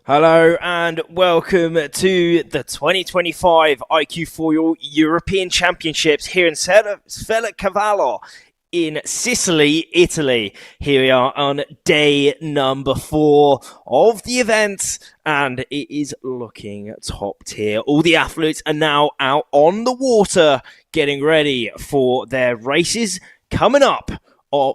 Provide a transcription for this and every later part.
Hello and welcome to the 2025 iQFoil European Championships here in Sferracavallo in Sicily, Italy. Here we are on day number 4 of the event, and it is looking top tier. All the athletes are now out on the water getting ready for their races coming up.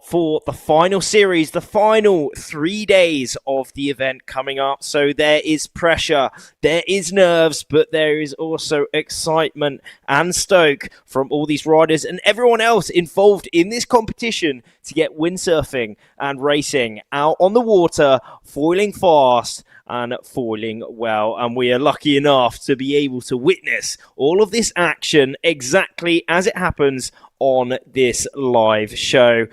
For the final series, the final 3 days of the event coming up. So there is pressure, there is nerves, but there is also excitement and stoke from all these riders and everyone else involved in this competition to get windsurfing and racing out on the water, foiling fast and foiling well. And we are lucky enough to be able to witness all of this action exactly as it happens on this live show.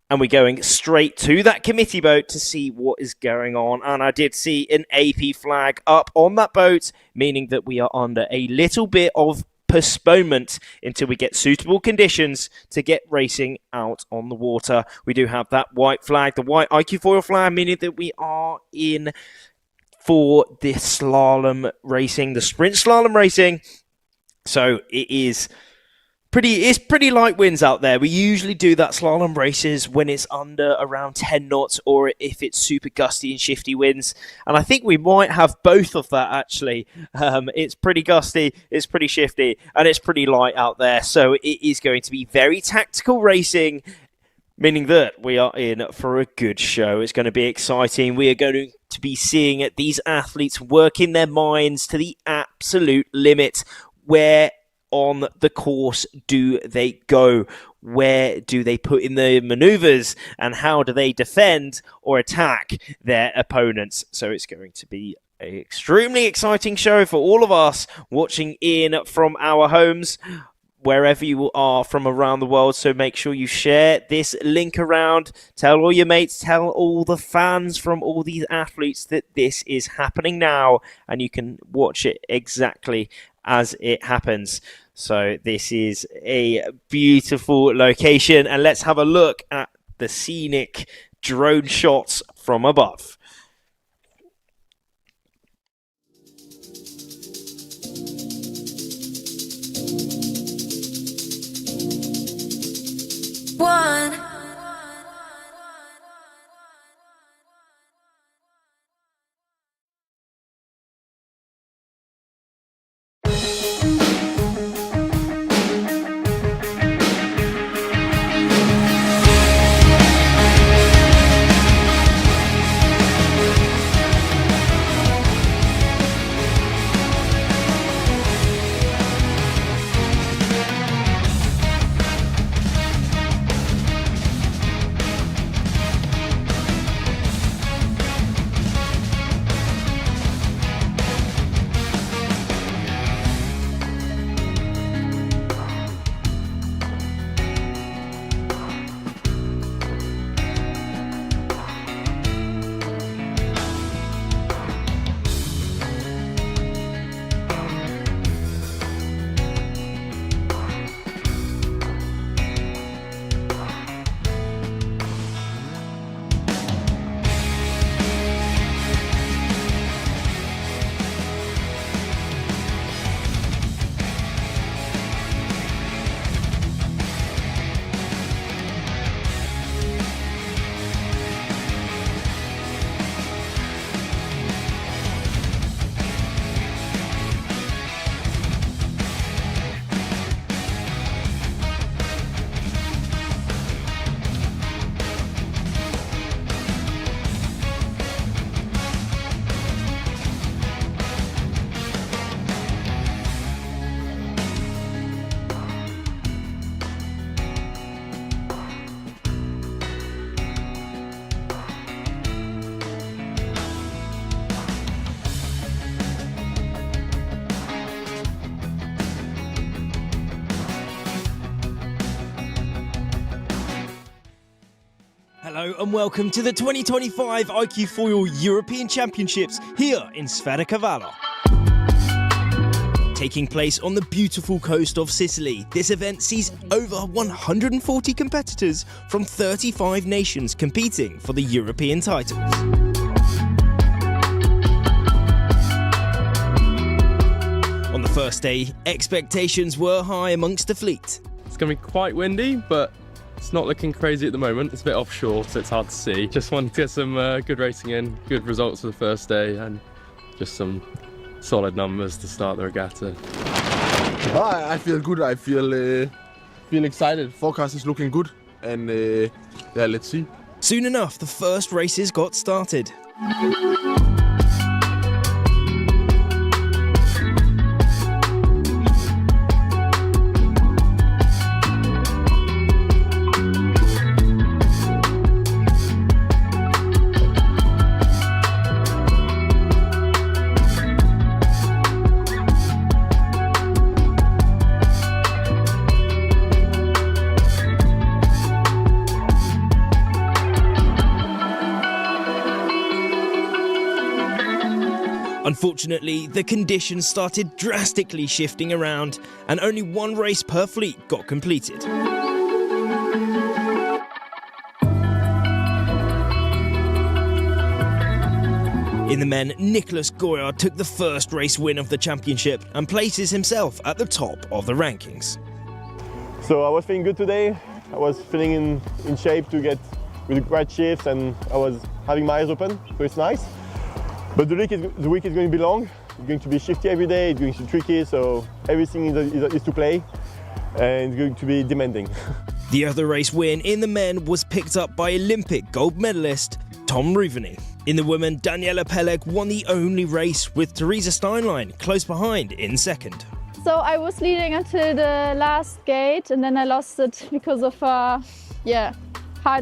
And we're going straight to that committee boat to see what is going on. And I did see an AP flag up on that boat, meaning that we are under a little bit of postponement until we get suitable conditions to get racing out on the water. We do have that white flag, the white iQFoil flag, meaning that we are in for the slalom racing, the sprint slalom racing. So it's pretty light winds out there. We usually do that slalom races when it's under around 10 knots or if it's super gusty and shifty winds. And I think we might have both of that, actually. It's pretty gusty, it's pretty shifty, and it's pretty light out there. So it is going to be very tactical racing, meaning that we are in for a good show. It's going to be exciting. We are going to be seeing these athletes working their minds to the absolute limit. Where on the course do they go? Where do they put in the maneuvers? And how do they defend or attack their opponents? So it's going to be an extremely exciting show for all of us watching in from our homes, wherever you are from around the world. So make sure you share this link around. Tell all your mates, tell all the fans from all these athletes that this is happening now, and you can watch it exactly as it happens. So this is a beautiful location, and let's have a look at the scenic drone shots from above. One. Hello and welcome to the 2025 iQFoil European Championships here in Sferracavallo. Taking place on the beautiful coast of Sicily, this event sees over 140 competitors from 35 nations competing for the European titles. First day, expectations were high amongst the fleet. It's going to be quite windy, but it's not looking crazy at the moment. It's a bit offshore, so it's hard to see. Just wanted to get some good racing in, good results for the first day, and just some solid numbers to start the regatta. I feel good. I feel excited. Forecast is looking good, and yeah, let's see. Soon enough, the first races got started. Unfortunately, the conditions started drastically shifting around, and only one race per fleet got completed. In the men, Nicholas Goyard took the first race win of the championship and places himself at the top of the rankings. So I was feeling good today. I was feeling in shape to get with the right shifts, and I was having my eyes open, so it's nice. But the week is going to be long. It's going to be shifty every day. It's going to be tricky, so everything is to play, and it's going to be demanding. The other race win in the men was picked up by Olympic gold medalist Tom Ruveny. In the women, Daniela Peleg won the only race, with Teresa Steinlein close behind in second. So I was leading until the last gate, and then I lost it because of hard.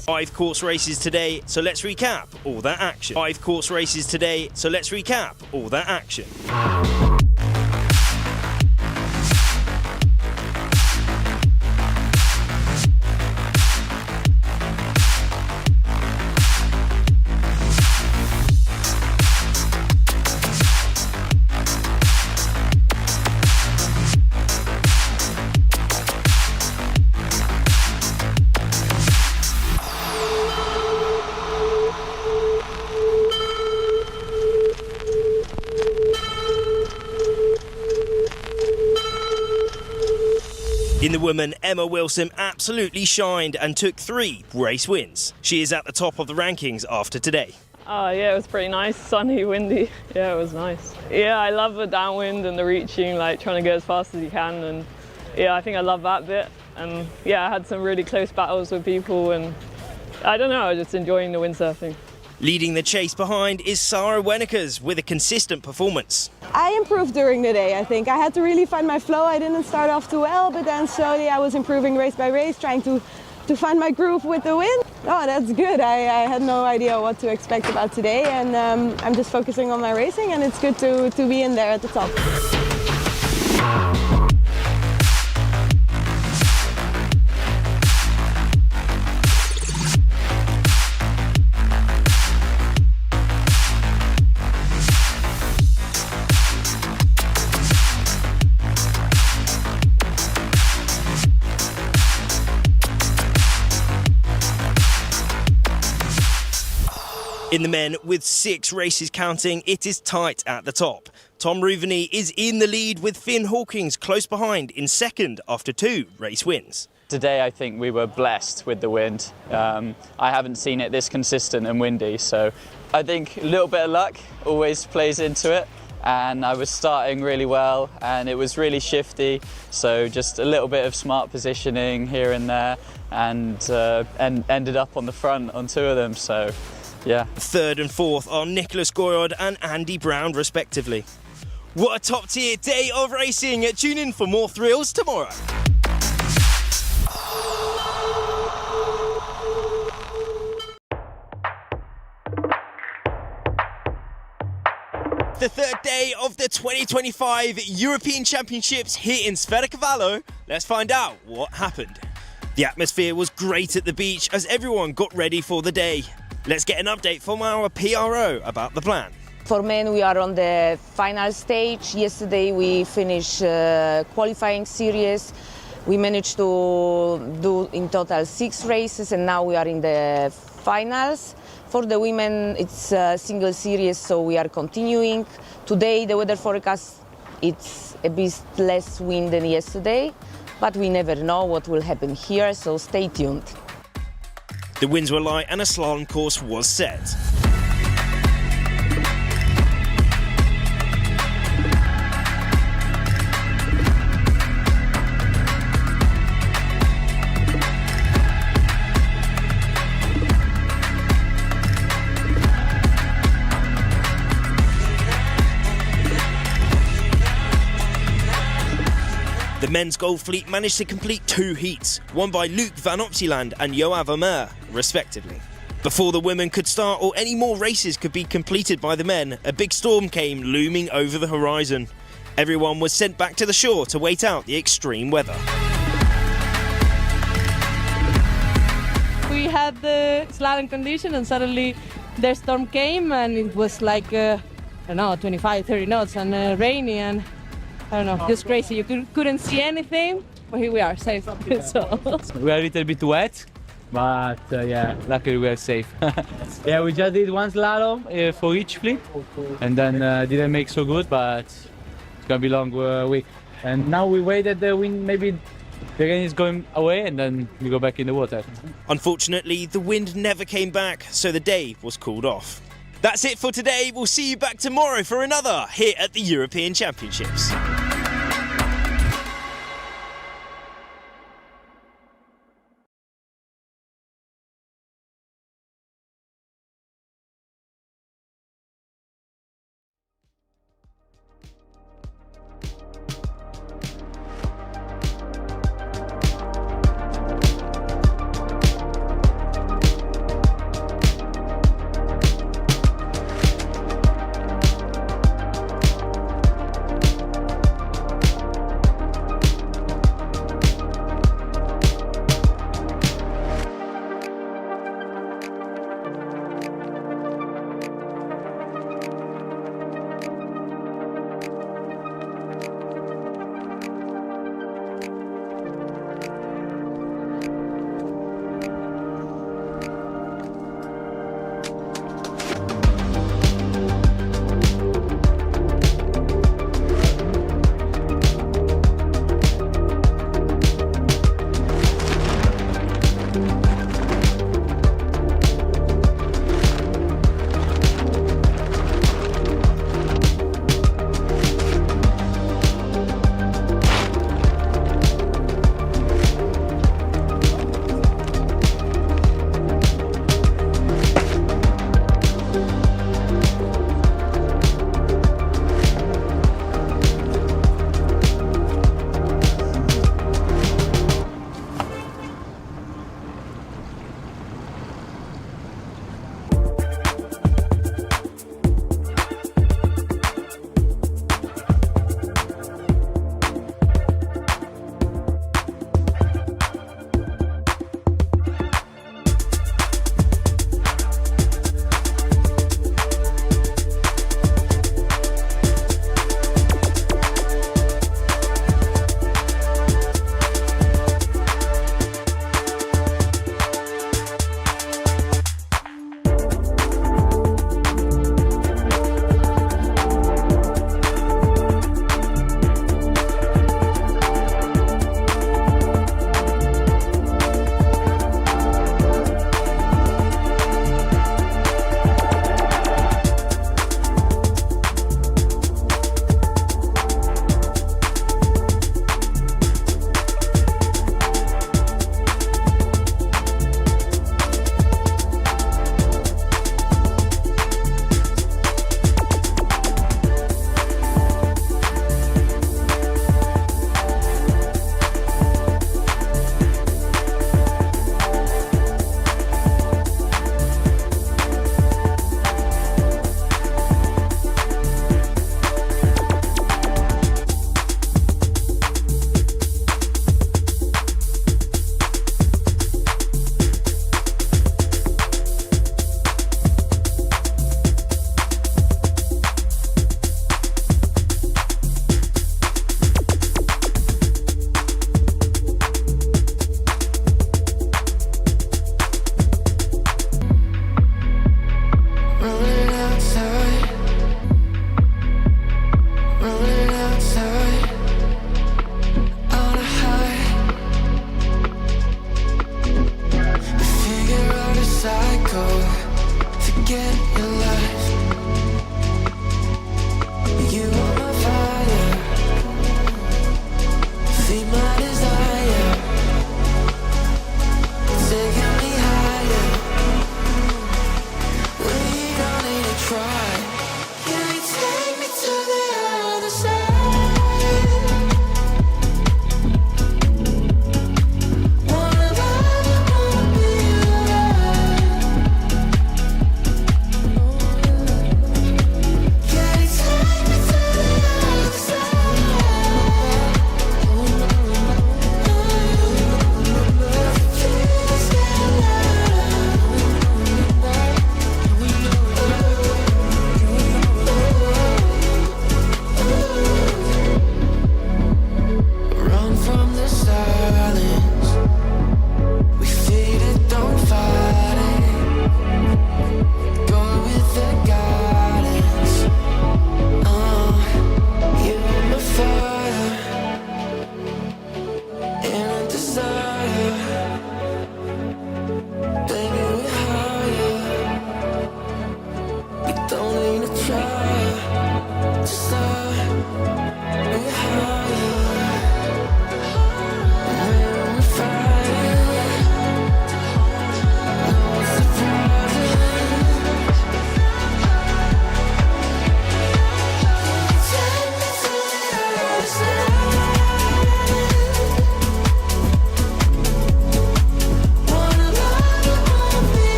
5 course races today, so let's recap all that action. 5 course races today, so let's recap all that action. In the women, Emma Wilson absolutely shined and took 3 race wins. She is at the top of the rankings after today. Yeah, it was pretty nice, sunny, windy. Yeah, it was nice. Yeah, I love the downwind and the reaching, like trying to go as fast as you can. And yeah, I think I love that bit. And yeah, I had some really close battles with people, and I don't know, I was just enjoying the windsurfing. Leading the chase behind is Sarah Wenekers with a consistent performance. I improved during the day, I think. I had to really find my flow. I didn't start off too well, but then slowly I was improving race by race, trying to find my groove with the wind. Oh, that's good. I had no idea what to expect about today, and I'm just focusing on my racing, and it's good to be in there at the top. In the men, with 6 races counting, it is tight at the top. Tom Ruveny is in the lead, with Finn Hawkins close behind in second after 2 race wins. Today I think we were blessed with the wind. I haven't seen it this consistent and windy, so I think a little bit of luck always plays into it. And I was starting really well, and it was really shifty, so just a little bit of smart positioning here and there, and ended up on the front on 2 of them, so yeah. 3rd and 4th are Nicholas Goyard and Andy Brown respectively. What a top tier day of racing. Tune in for more thrills tomorrow. The 3rd day of the 2025 European Championships here in Sferracavallo. Let's find out what happened. The atmosphere was great at the beach as everyone got ready for the day. Let's get an update from our PRO about the plan. For men, we are on the final stage. Yesterday we finished qualifying series. We managed to do in total 6 races, and now we are in the finals. For the women, it's a single series, so we are continuing. Today the weather forecast It's a bit less wind than yesterday, but we never know what will happen here, so stay tuned. The winds were light and a slalom course was set. The men's gold fleet managed to complete 2 heats, one by Luc van Optieland and Aalvaa Media, respectively. Before the women could start or any more races could be completed by the men, a big storm came looming over the horizon. Everyone was sent back to the shore to wait out the extreme weather. We had the slalom condition and suddenly the storm came and it was like, I don't know, 25, 30 knots and rainy and I don't know, just crazy. You couldn't see anything, but here we are, safe. So. We are a little bit wet, but yeah, luckily we are safe. Yeah, we just did 1 slalom for each fleet, and then didn't make so good, but it's gonna be a long week. And now we wait that the wind, maybe the rain is going away, and then we go back in the water. Unfortunately, the wind never came back, so the day was called off. That's it for today. We'll see you back tomorrow for another here at the European Championships.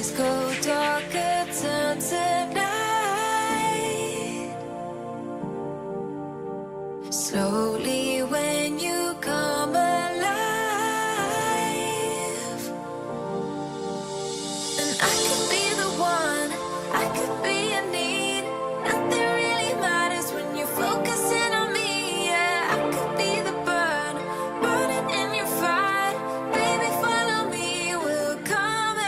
skies go darker, turn to night. Slowly when you come alive, and I could be the one, I could be in need. Nothing really matters when you're focusing on me. Yeah, I could be the burn, burning in your fire. Baby, follow me, we'll come alive.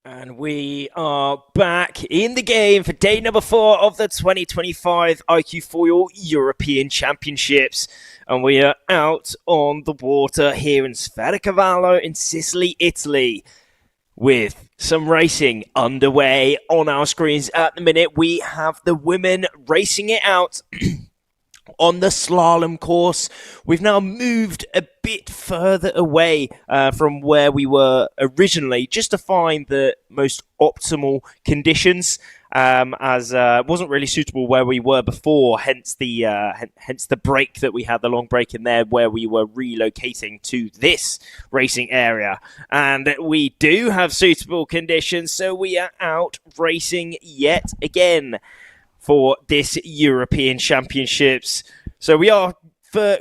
And we are back in the game for day number 4 of the 2025 iQFoil European Championships. And we are out on the water here in Sferracavallo in Sicily, Italy, with some racing underway on our screens at the minute. We have the women racing it out on the slalom course. We've now moved a bit further away from where we were originally, just to find the most optimal conditions, as it wasn't really suitable where we were before, hence the break that we had, the long break in there where we were relocating to this racing area. And we do have suitable conditions, so we are out racing yet again for this European Championships. So we are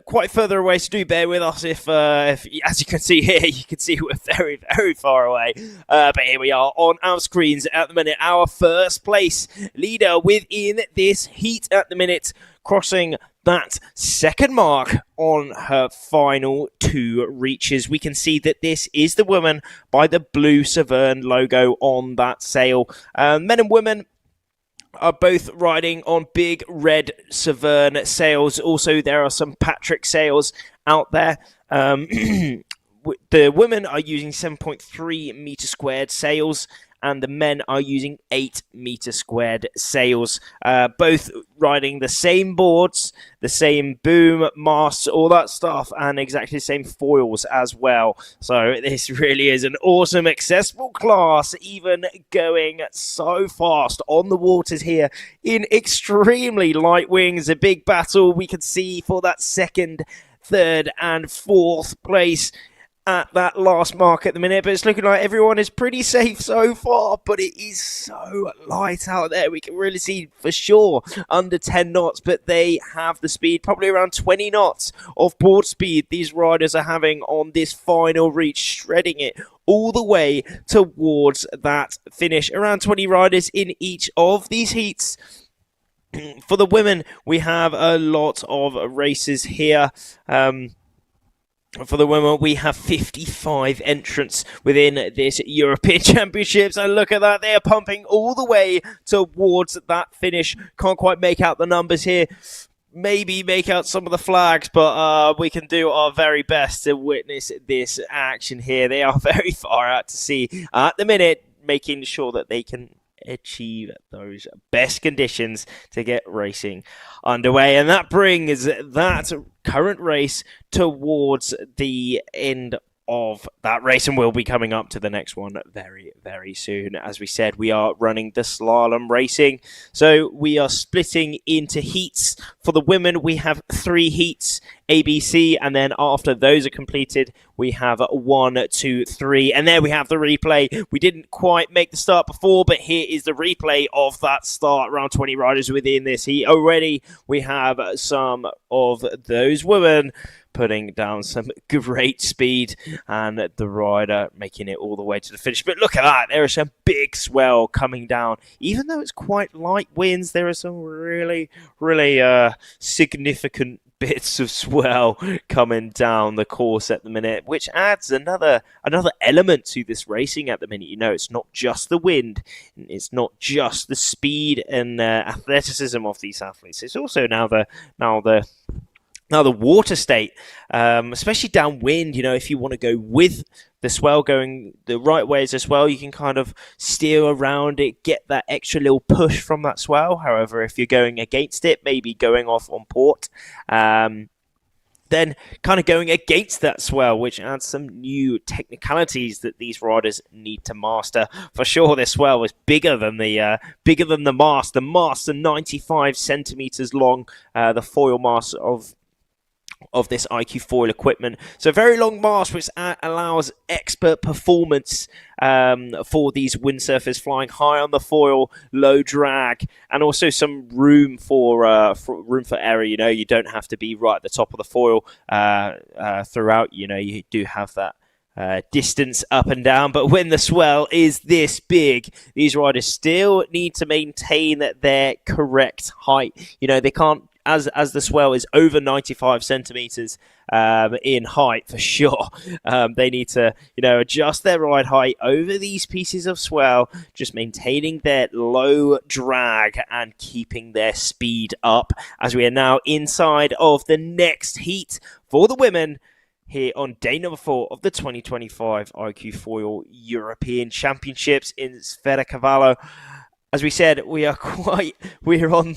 quite further away, so do bear with us if as you can see here, you can see we're very, very far away. But here we are on our screens at the minute. Our first place leader within this heat at the minute, crossing that second mark on her final 2 reaches. We can see that this is the woman by the blue Severn logo on that sail. Men and women are both riding on big red Severn sails. Also, there are some Patrick sails out there. The women are using 7.3 meter squared sails, and the men are using 8 meter squared sails. Both riding the same boards, the same boom, masts, all that stuff, and exactly the same foils as well. So this really is an awesome, accessible class, even going so fast on the waters here in extremely light wings. A big battle we can see for that 2nd, 3rd, and 4th place at that last mark at the minute, but it's looking like everyone is pretty safe so far. But it is so light out there, we can really see for sure under 10 knots, but they have the speed, probably around 20 knots of board speed these riders are having on this final reach, shredding it all the way towards that finish. Around 20 riders in each of these heats. For the women, we have a lot of races here. For the women, we have 55 entrants within this European Championships. And look at that, they are pumping all the way towards that finish. Can't quite make out the numbers here. Maybe make out some of the flags, but we can do our very best to witness this action here. They are very far out to sea at the minute, making sure that they can achieve those best conditions to get racing underway. And that brings that current race towards the end of that race, and we'll be coming up to the next one very, very soon. As we said, we are running the slalom racing, so we are splitting into heats. For the women, we have 3 heats, ABC, and then after those are completed, we have 1, 2, 3, and there we have the replay. We didn't quite make the start before, but here is the replay of that start. Around 20 riders within this heat already. We have some of those women putting down some great speed, and the rider making it all the way to the finish. But look at that, there is some big swell coming down. Even though it's quite light winds, there are some really, really significant bits of swell coming down the course at the minute, which adds another element to this racing at the minute. You know, it's not just the wind, it's not just the speed and athleticism of these athletes. It's also now the water state, especially downwind. You know, if you want to go with the swell going the right ways as well, you can kind of steer around it, get that extra little push from that swell. However, if you're going against it, maybe going off on port, then kind of going against that swell, which adds some new technicalities that these riders need to master. For sure, this swell is bigger than the mast. The masts are 95 centimeters long. The foil mast of this iQFoil equipment. So very long mast, which allows expert performance for these windsurfers flying high on the foil, low drag, and also some room for error. You know, you don't have to be right at the top of the foil throughout. You know, you do have that distance up and down, but when the swell is this big, these riders still need to maintain their correct height. You know, they can't as the swell is over 95 centimeters in height for sure. They need to, adjust their ride height over these pieces of swell, just maintaining their low drag and keeping their speed up as we are now inside of the next heat for the women here on day number 4 of the 2025 iQFoil European Championships in Sferracavallo. As we said, we're on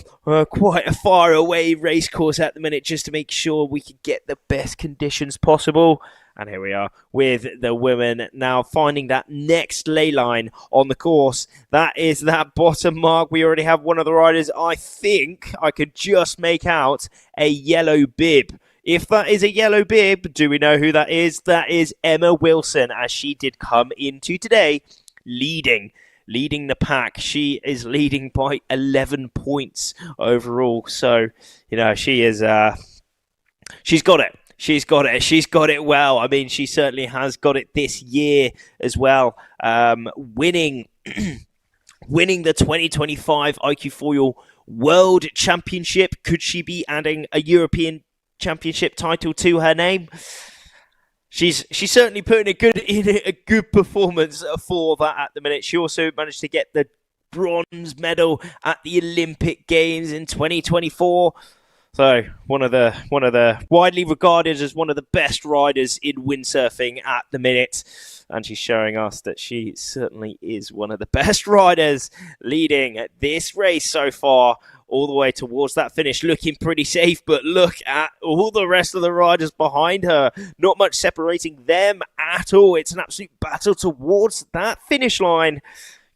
quite a far away race course at the minute just to make sure we can get the best conditions possible. And here we are with the women now finding that next ley line on the course. That is that bottom mark. We already have one of the riders. I think I could just make out a yellow bib. If that is a yellow bib, do we know who that is? That is Emma Wilson, as she did come into today leading the pack. She is leading by 11 points overall. So, she is, she's got it. She's got it. She's got it well. I mean, she certainly has got it this year as well. Winning the 2025 iQFoil World Championship. Could she be adding a European Championship title to her name? She's certainly putting a good performance for that at the minute. She also managed to get the bronze medal at the Olympic Games in 2024. So one of the widely regarded as one of the best riders in windsurfing at the minute. And she's showing us that she certainly is one of the best riders leading this race so far, all the way towards that finish, looking pretty safe. But look at all the rest of the riders behind her. Not much separating them at all. It's an absolute battle towards that finish line.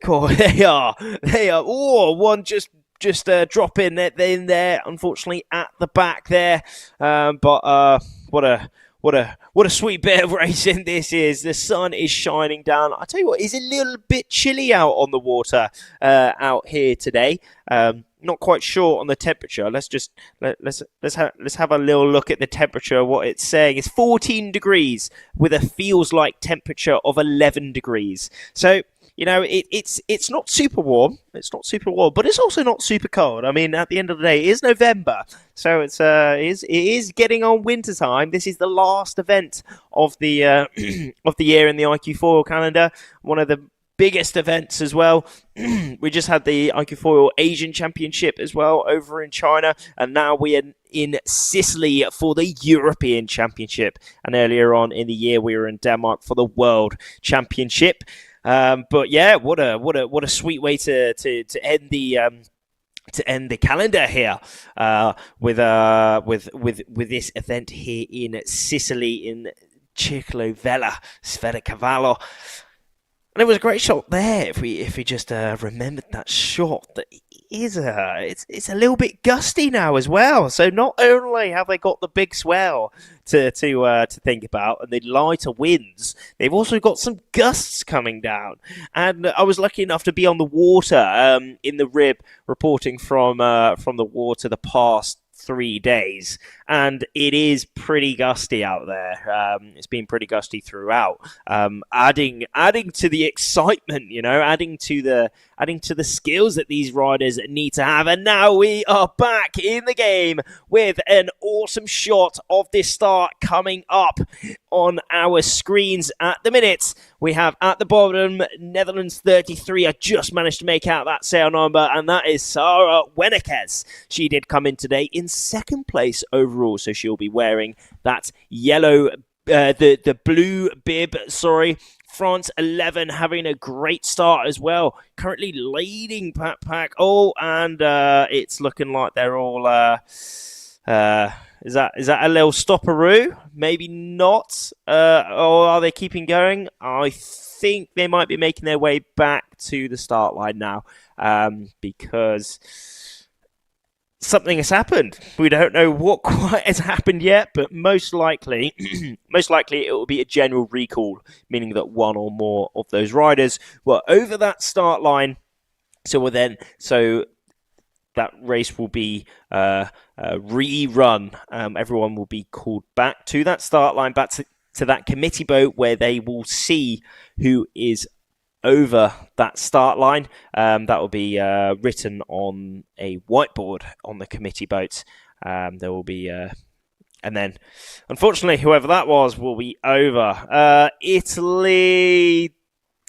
God, they are. Oh, one just drop in there, unfortunately, at the back there. But what a sweet bit of racing this is. The sun is shining down. I tell you what, it's a little bit chilly out on the water out here today. Not quite sure on the temperature. Let's have a little look at the temperature. What it's saying is 14 degrees with a feels like temperature of 11 degrees. So, it's not super warm. It's not super warm, but it's also not super cold. I mean, at the end of the day, it is November, so it is getting on winter time. This is the last event of the of the year in the iQFoil calendar. One of the biggest events as well. We just had the iQFoil Asian Championship as well over in China, and now we are in Sicily for the European Championship. And earlier on in the year, we were in Denmark for the World Championship. But yeah, what a sweet way to end the calendar here with this event here in Sicily in Ciclovella Sferracavallo. And it was a great shot there. If we just remembered that shot, that it's a little bit gusty now as well. So not only have they got the big swell to think about and the lighter winds, they've also got some gusts coming down. And I was lucky enough to be on the water in the rib, reporting from the water the past 3 days, and it is pretty gusty out there. It's been pretty gusty throughout, adding to the excitement, adding to the skills that these riders need to have. And now we are back in the game with an awesome shot of this start coming up on our screens at the minute. We have at the bottom Netherlands 33. I just managed to make out that sail number, and that is Sarah Wenekes. She did come in today in second place overall, so she'll be wearing that yellow, the blue bib. France 11 having a great start as well. Currently leading pack. Oh, and it's looking like they're all. Is that a little stopperoo? Maybe not. Or are they keeping going? I think they might be making their way back to the start line now, because something has happened. We don't know what quite has happened yet, but most likely it will be a general recall, meaning that one or more of those riders were over that start line. So that race will be rerun. Everyone will be called back to that start line, back to that committee boat, where they will see who is over that start line. That will be written on a whiteboard on the committee boat. There will be, and then, unfortunately, whoever that was will be over. Italy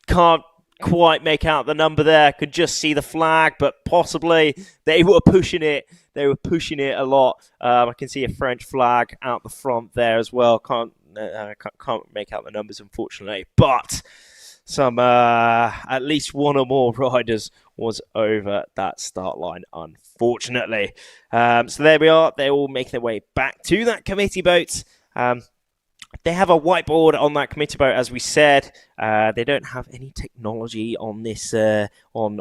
can't quite make out the number there. Could just see the flag, but possibly they were pushing it. They were pushing it a lot. I can see a French flag out the front there as well. Can't make out the numbers, unfortunately, but some at least one or more riders was over that start line, unfortunately. So there we are. They all make their way back to that committee boat. They have a whiteboard on that committee boat, as we said. They don't have any technology on this on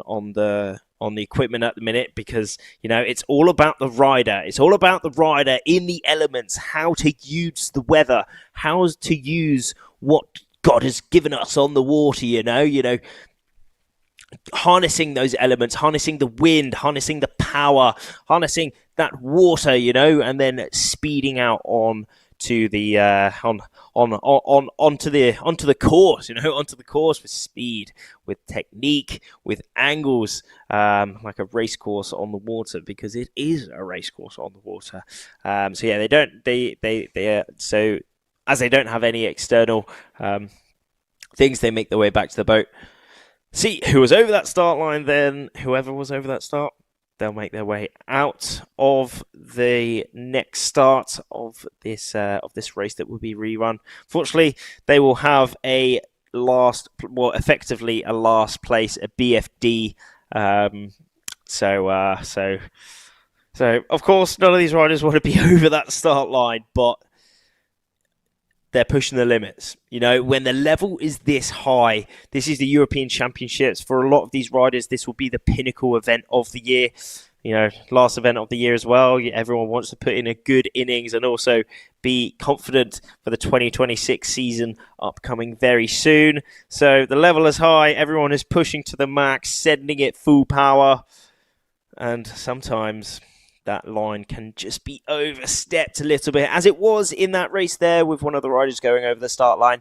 the equipment at the minute, because it's all about the rider. It's all about the rider in the elements, how to use the weather, how to use what God has given us on the water. Harnessing those elements, harnessing the wind, harnessing the power, harnessing that water, and then speeding out on to the onto the course, onto the course with speed, with technique, with angles, like a race course on the water, because it is a race course on the water. So yeah, so as they don't have any external things, they make their way back to the boat. See who was over that start line. Then whoever was over that start, they'll make their way out of the next start of this race that will be rerun. Fortunately, they will have effectively a last place, a BFD. So of course, none of these riders want to be over that start line, but they're pushing the limits. When the level is this high, this is the European Championships. For a lot of these riders, this will be the pinnacle event of the year. Last event of the year as well. Everyone wants to put in a good innings and also be confident for the 2026 season upcoming very soon. So the level is high. Everyone is pushing to the max, sending it full power. And sometimes that line can just be overstepped a little bit, as it was in that race there with one of the riders going over the start line.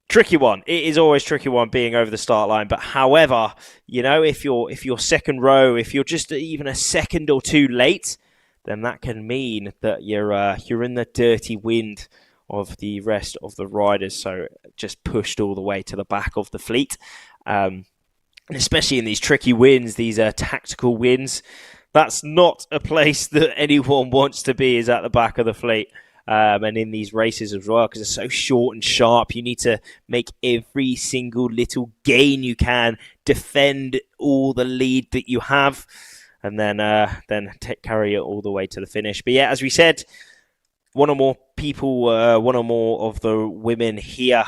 Tricky one. It is always tricky one being over the start line. But however, if you're second row, if you're just even a second or two late, then that can mean that you're in the dirty wind of the rest of the riders. So just pushed all the way to the back of the fleet. And especially in these tricky wins, these tactical wins, that's not a place that anyone wants to be, is at the back of the fleet. And in these races as well, because it's so short and sharp, you need to make every single little gain you can, defend all the lead that you have, and then carry it all the way to the finish. But yeah, as we said, one or more people, one or more of the women here,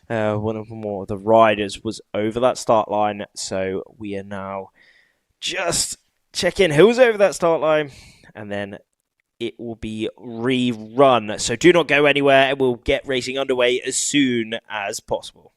one or more of the riders was over that start line. So we are now just checking who's over that start line, and then it will be rerun. So do not go anywhere, and we'll get racing underway as soon as possible.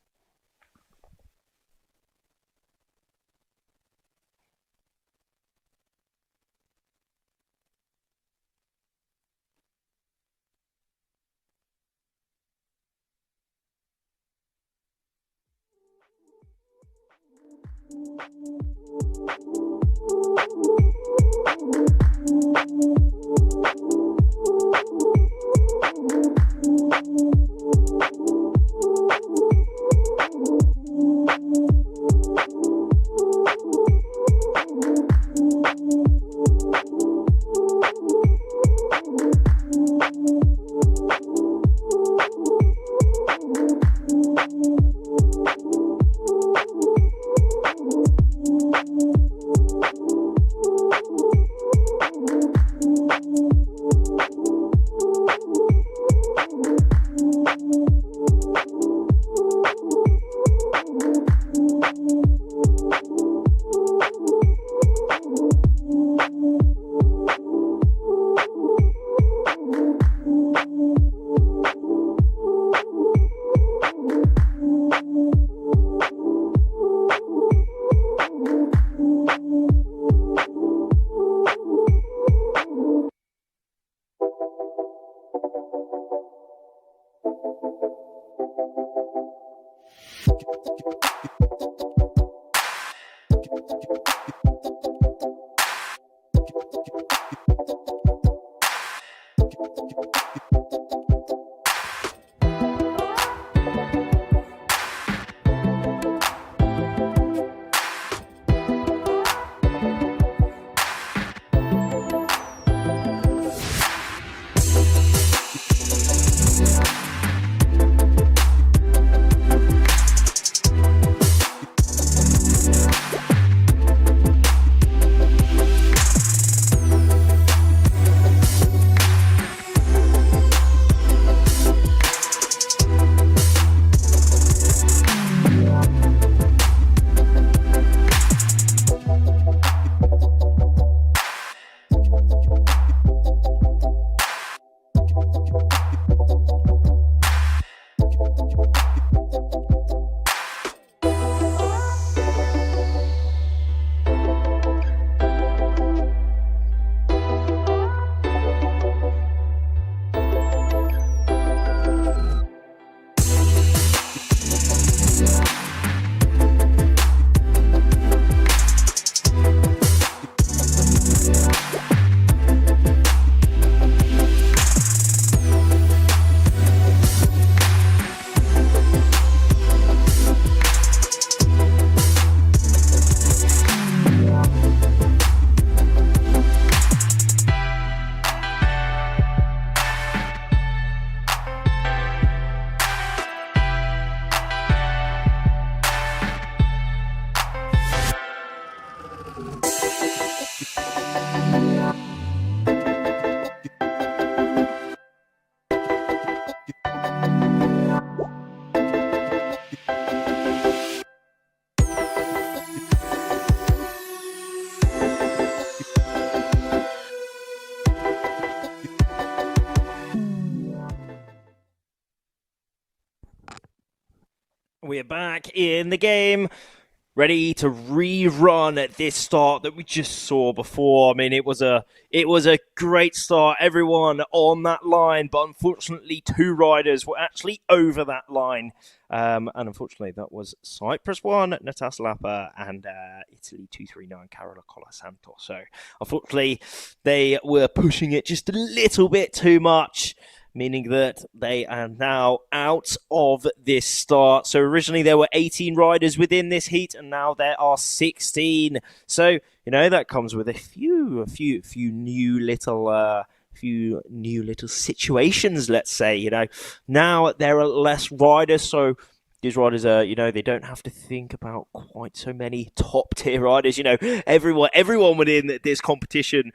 We're back in the game, ready to rerun this start that we just saw before. I mean, it was a great start. Everyone on that line, but unfortunately, 2 riders were actually over that line. And unfortunately, that was Cyprus 1, Natas Lapa, and Italy 239, Carola Colasanto. So, unfortunately, they were pushing it just a little bit too much, meaning that they are now out of this start. So originally there were 18 riders within this heat, and now there are 16. So, that comes with a few new little situations, let's say. Now there are less riders, so these riders are, they don't have to think about quite so many top tier riders. Everyone within this competition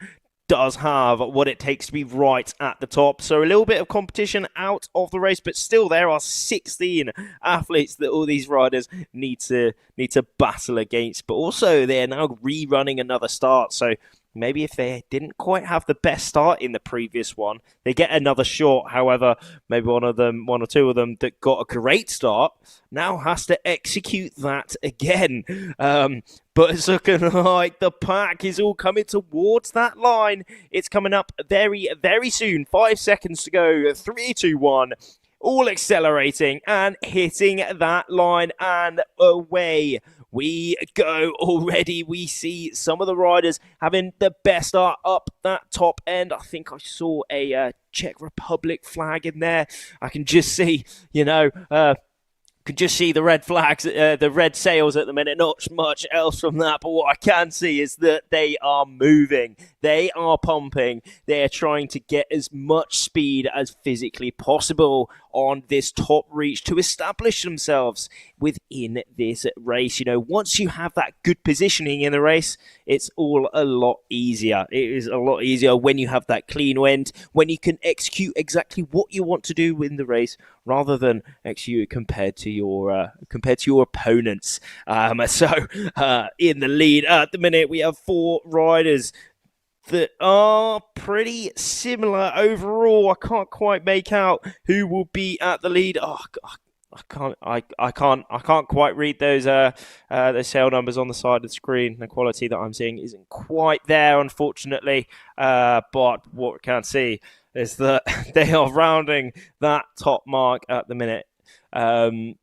does have what it takes to be right at the top. So a little bit of competition out of the race, but still there are 16 athletes that all these riders need to battle against. But also they're now rerunning another start. So maybe if they didn't quite have the best start in the previous one, they get another shot. However, maybe one or two of them that got a great start now has to execute that again. But it's looking like the pack is all coming towards that line. It's coming up very, very soon. 5 seconds to go. 3, 2, 1. All accelerating and hitting that line, and away we go already. We see some of the riders having the best start up that top end. I think I saw a Czech Republic flag in there. I can just see, could just see the red flags, the red sails at the minute. Not much else from that, but what I can see is that they are moving. They are pumping. They are trying to get as much speed as physically possible on this top reach to establish themselves within this race. Once you have that good positioning in the race, it's all a lot easier. It is a lot easier when you have that clean wind, when you can execute exactly what you want to do in the race, rather than execute compared to your opponents. So in the lead at the minute, we have 4 riders that are pretty similar overall. I can't quite make out who will be at the lead. Oh God, I can't quite read those sale numbers on the side of the screen. The quality that I'm seeing isn't quite there, unfortunately. But what we can see is that they are rounding that top mark at the minute. Where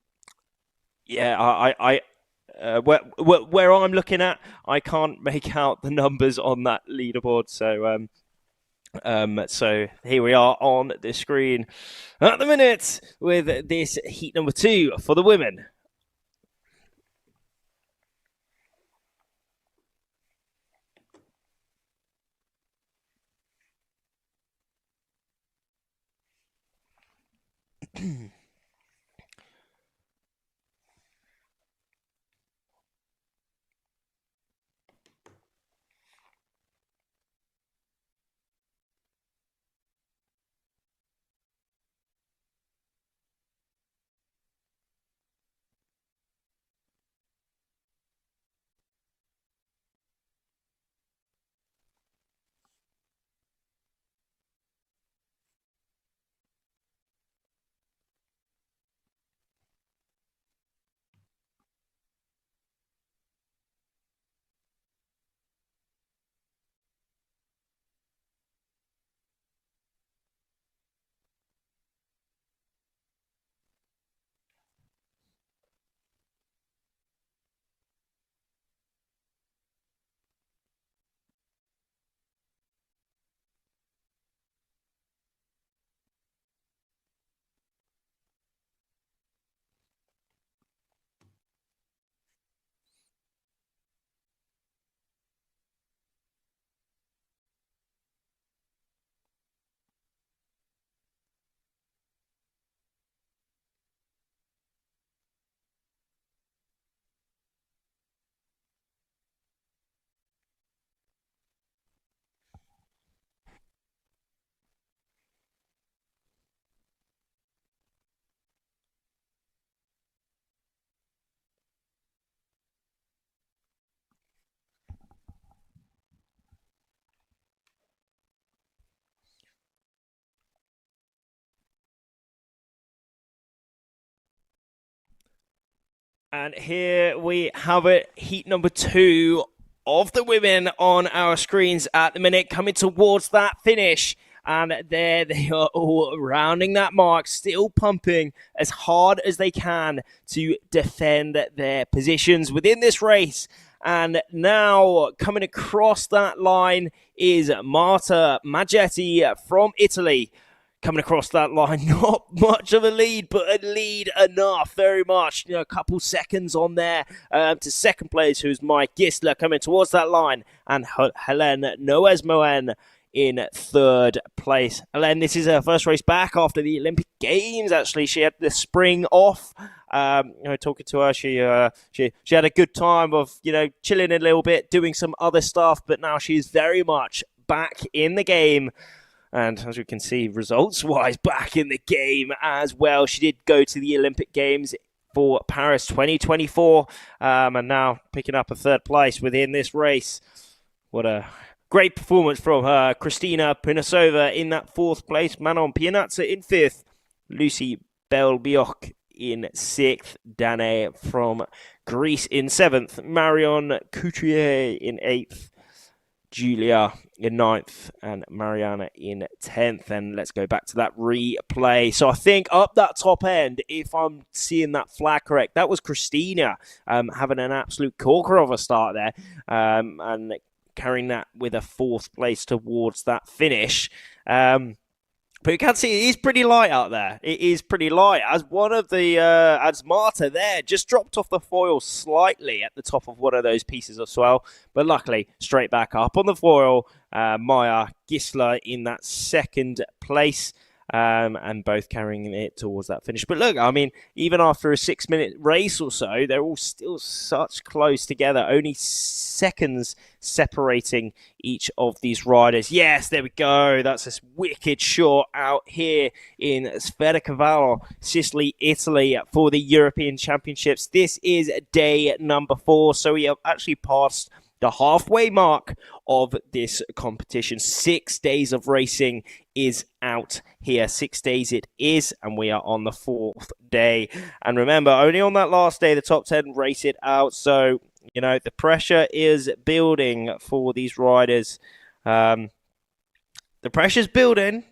I'm looking at, I can't make out the numbers on that leaderboard. So here we are on the screen at the minute with this heat number 2 for the women. And here we have it, heat number 2 of the women on our screens at the minute, coming towards that finish. And there they are, all rounding that mark, still pumping as hard as they can to defend their positions within this race. And now coming across that line is Marta Maggetti from Italy. Coming across that line, not much of a lead, but a lead enough, very much. A couple seconds on there to second place, who's Mike Gisler, coming towards that line, and Helen Noesmoen in third place. Helen, this is her first race back after the Olympic Games. Actually, she had the spring off. Talking to her, she had a good time of chilling a little bit, doing some other stuff, but now she's very much back in the game. And as we can see, results-wise, back in the game as well. She did go to the Olympic Games for Paris 2024, and now picking up a third place within this race. What a great performance from her. Kristina Pinasova in that fourth place. Manon Pianazza in fifth. Lucy Belbiok in sixth. Danae from Greece in seventh. Marion Couturier in eighth. Julia in ninth and Mariana in 10th. And let's go back to that replay. So I think up that top end, if I'm seeing that flag correct, that was Christina having an absolute corker of a start there and carrying that with a fourth place towards that finish. But you can see it is pretty light out there. It is pretty light. As one of the, as Marta there just dropped off the foil slightly at the top of one of those pieces of swell. But luckily, straight back up on the foil. Maya Gisler in that second place. And both carrying it towards that finish. But look, I mean, even after a 6-minute race or so, they're all still such close together. Only seconds separating each of these riders. Yes, there we go. That's a wicked shot out here in Sferracavallo, Sicily, Italy for the European Championships. This is day number 4. So we have actually passed the halfway mark of this competition. 6 days of racing is out here. 6 days it is, and we are on the 4th day. And remember, only on that last day, the top 10 race it out. So, the pressure is building for these riders. The pressure's building.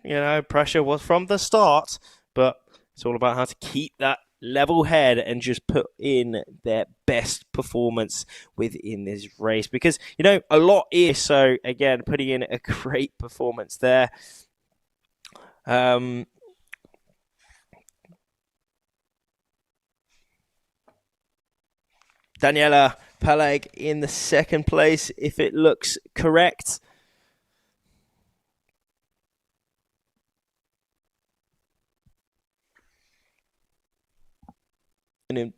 Pressure was from the start, but it's all about how to keep that level head and just put in their best performance within this race, because a lot is. So again, putting in a great performance there. Daniela Paleg in the second place, if it looks correct. And in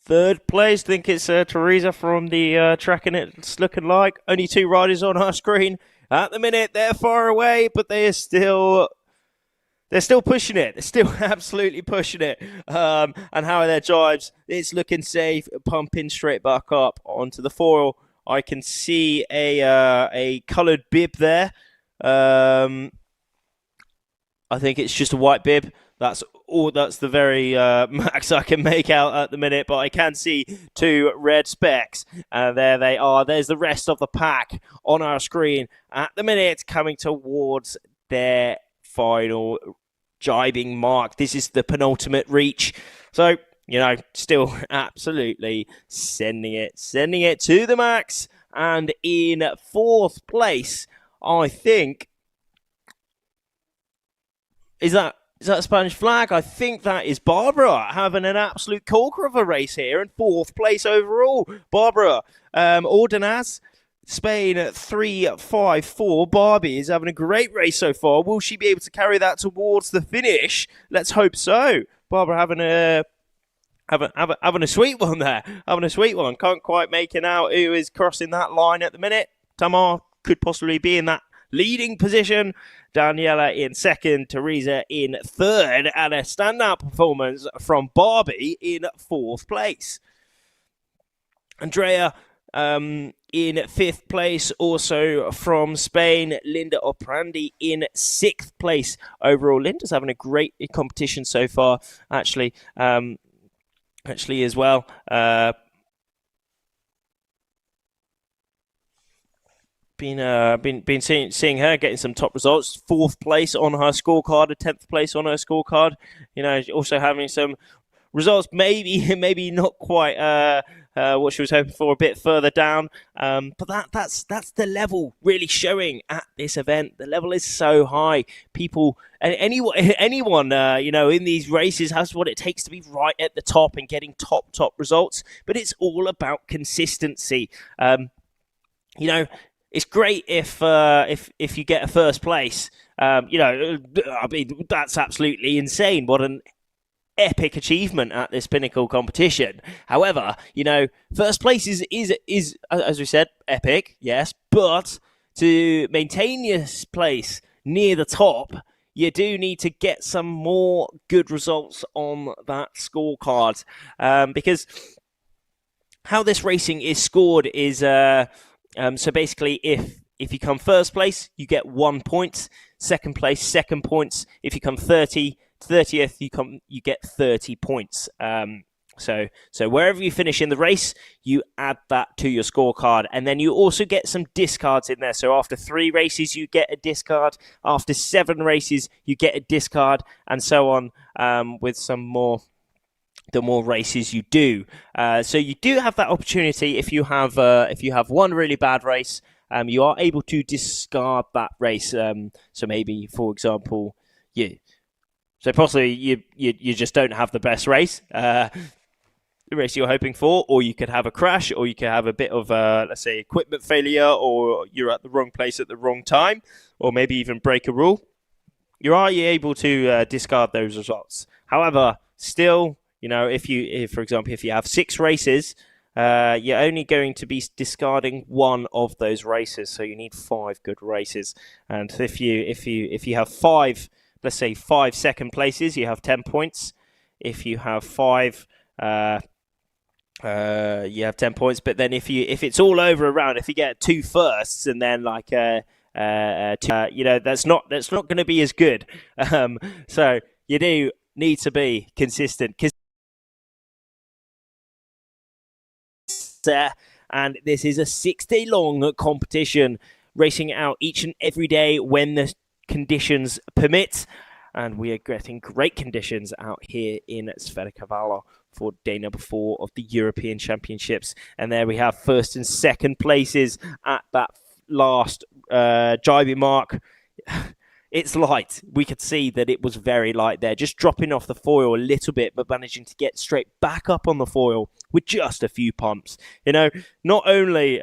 third place, I think it's Teresa from the tracking it's looking like. Only 2 riders on our screen at the minute. They're far away, but they're still pushing it. They're still absolutely pushing it. And how are their drives? It's looking safe, pumping straight back up onto the foil. I can see a coloured bib there. I think it's just a white bib. That's the very max I can make out at the minute, but I can see 2 red specks. There they are. There's the rest of the pack on our screen at the minute, coming towards their final jibing mark. This is the penultimate reach. So, still absolutely sending it to the max. And in 4th place, I think, is that a Spanish flag? I think that is Barbara having an absolute corker of a race here in 4th place overall. Barbara Ordonez, Spain 3-5-4. Barbie is having a great race so far. Will she be able to carry that towards the finish? Let's hope so. Barbara having a sweet one there. Having a sweet one. Can't quite make it out who is crossing that line at the minute. Tamar could possibly be in that leading position. Daniela in second, Teresa in third, and a standout performance from Barbie in 4th place. Andrea in 5th place, also from Spain. Linda Oprandi in 6th place overall. Linda's having a great competition so far, actually. actually as well. Been seeing her getting some top results. 4th place on her scorecard, a 10th place on her scorecard. You know, also having some results, maybe not quite what she was hoping for, a bit further down. But that's the level really showing at this event. The level is so high. People, anyone you know, in these races has what it takes to be right at the top and getting top results. But it's all about consistency. You know, it's great if you get a 1st place. You know, I mean, that's absolutely insane. What an epic achievement at this pinnacle competition. However, you know, 1st place is as we said, epic, yes, but to maintain your place near the top, you do need to get some more good results on that scorecard, because how this racing is scored is so basically if you come 1st place, you get 1 point. 2nd place, 2nd points. If you come 30th, you get 30 points. So wherever you finish in the race, you add that to your scorecard, and then you also get some discards in there. So after 3 races, you get a discard. After 7 races, you get a discard, and so on. With some more, the more races you do. So you do have that opportunity if you have one really bad race. You are able to discard that race. So maybe, for example, so possibly you just don't have the best race, the race you're hoping for, or you could have a crash, or you could have a bit of let's say equipment failure, or you're at the wrong place at the wrong time, or maybe even break a rule. You are able to discard those results. However, still, you know, for example, if you have 6 races, you're only going to be discarding 1 of those races. So you need 5 good races, and if you have 5. Let's say 5 second places, you have 10 points. If you have 5, you have 10 points. But then if it's all over a round, if you get 2 firsts and then like you know, that's not going to be as good. So you do need to be consistent. And this is a 6-day long competition, racing out each and every day when the conditions permit, and we are getting great conditions out here in Sferracavallo for day number 4 of the European Championships. And there we have 1st and 2nd places at that last driving mark. It's light. We could see that it was very light there, just dropping off the foil a little bit, but managing to get straight back up on the foil with just a few pumps. You know, not only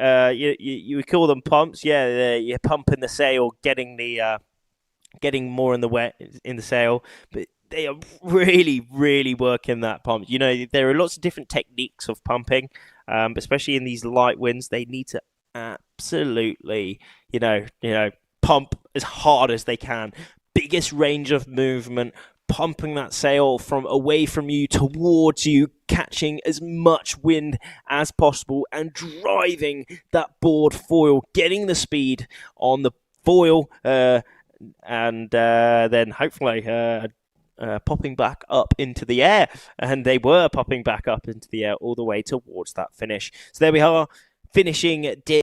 you call them pumps, you're pumping the sail, getting more in the sail, but they are really, really working that pump. You know, there are lots of different techniques of pumping, but especially in these light winds, they need to absolutely, you know, pump as hard as they can. Biggest range of movement, pumping that sail from away from you towards you, catching as much wind as possible and driving that board foil, getting the speed on the foil, and then hopefully popping back up into the air. And they were popping back up into the air all the way towards that finish. So there we are, finishing the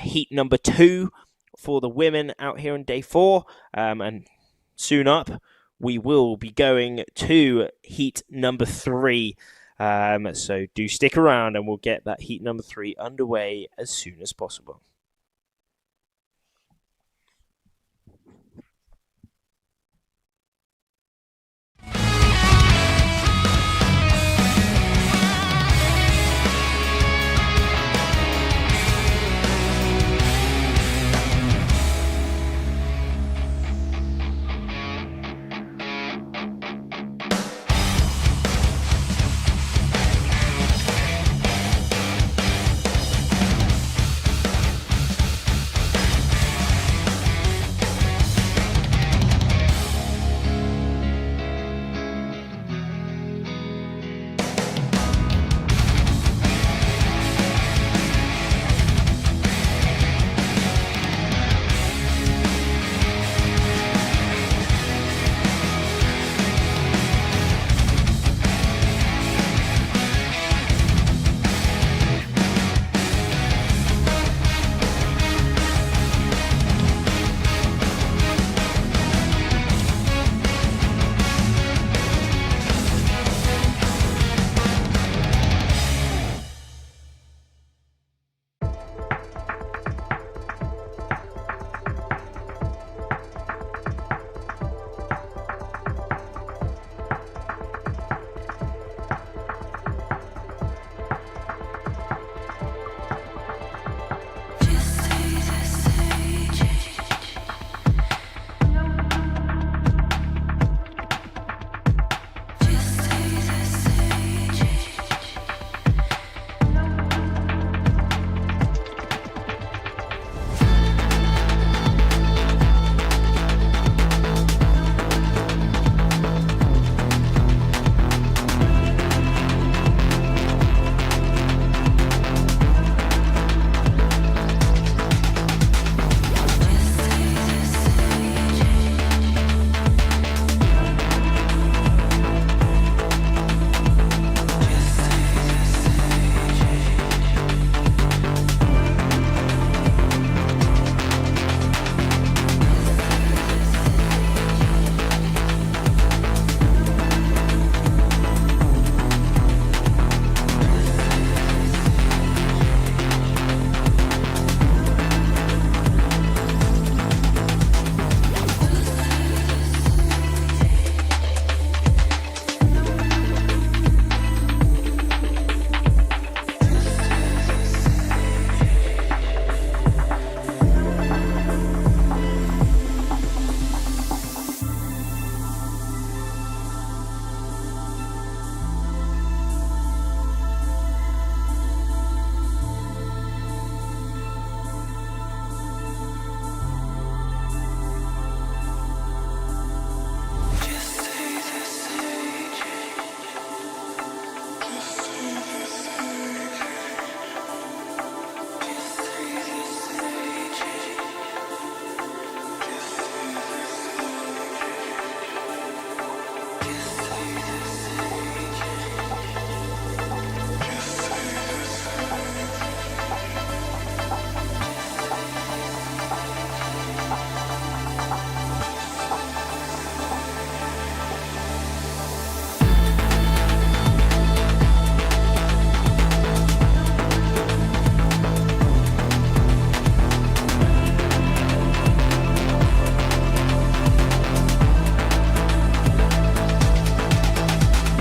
heat number 2 for the women out here on day 4. And soon up, we will be going to heat number 3. So do stick around and we'll get that heat number 3 underway as soon as possible.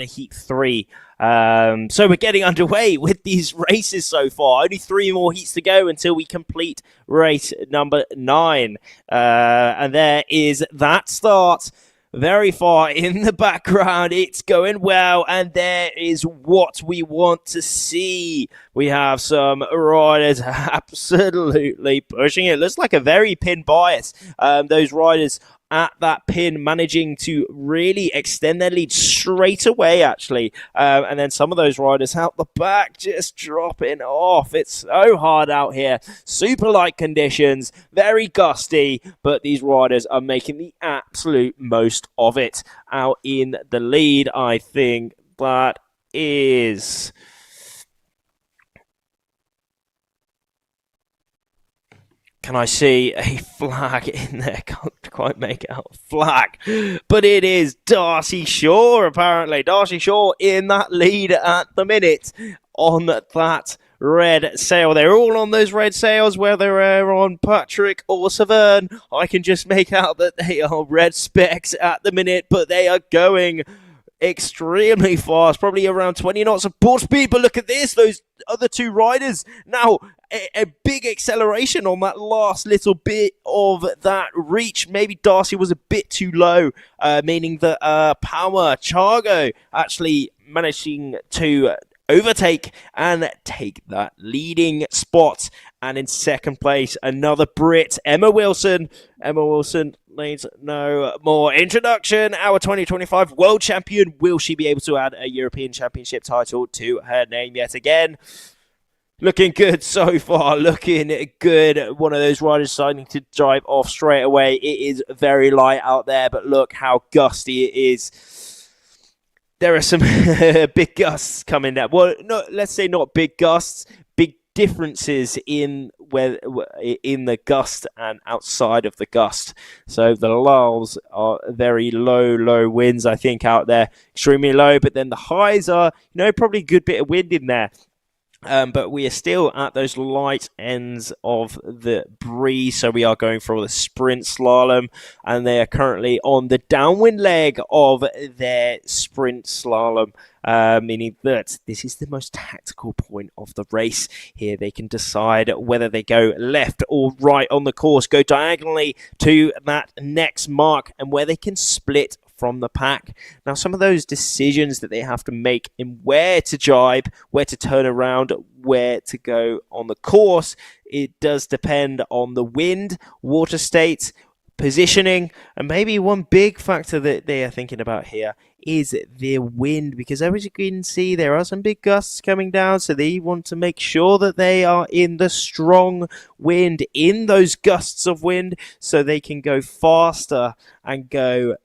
Heat 3. So we're getting underway with these races so far. Only 3 more heats to go until we complete race number 9. And there is that start. Very far in the background, it's going well, and there is what we want to see. We have some riders absolutely pushing it. Looks like a very pin bias. Those riders at that pin managing to really extend their lead straight away, actually. And then some of those riders out the back just dropping off. It's so hard out here. Super light conditions, very gusty, but these riders are making the absolute most of it. Out in the lead, I think that is... Can I see a flag in there? Can't quite make out. Flag. But it is Darcy Shaw, apparently. Darcy Shaw in that lead at the minute on that red sail. They're all on those red sails, whether they're on Patrick or Severn. I can just make out that they are red specs at the minute, but they are going extremely fast, probably around 20 knots of port speed. But look at this, those other 2 riders now a big acceleration on that last little bit of that reach. Maybe Darcy was a bit too low, meaning that Palmer Chargo actually managing to overtake and take that leading spot. And in second place, another Brit, Emma Wilson. Emma Wilson needs no more introduction. Our 2025 world champion. Will she be able to add a European Championship title to her name yet again? Looking good so far, looking good. One of those riders starting to drive off straight away. It is very light out there, but look how gusty it is. There are some big gusts coming down. Well, no, let's say not big gusts, big differences in the gust and outside of the gust. So the lulls are very low winds, I think, out there. Extremely low, but then the highs are, probably a good bit of wind in there. But we are still at those light ends of the breeze, so we are going for the sprint slalom, and they are currently on the downwind leg of their sprint slalom, meaning that this is the most tactical point of the race. Here they can decide whether they go left or right on the course, go diagonally to that next mark, and where they can split from the pack. Now, some of those decisions that they have to make in where to jibe, where to turn around, where to go on the course, it does depend on the wind, water state, positioning, and maybe one big factor that they are thinking about here is the wind, because as you can see, there are some big gusts coming down, so they want to make sure that they are in the strong wind, in those gusts of wind, so they can go faster and go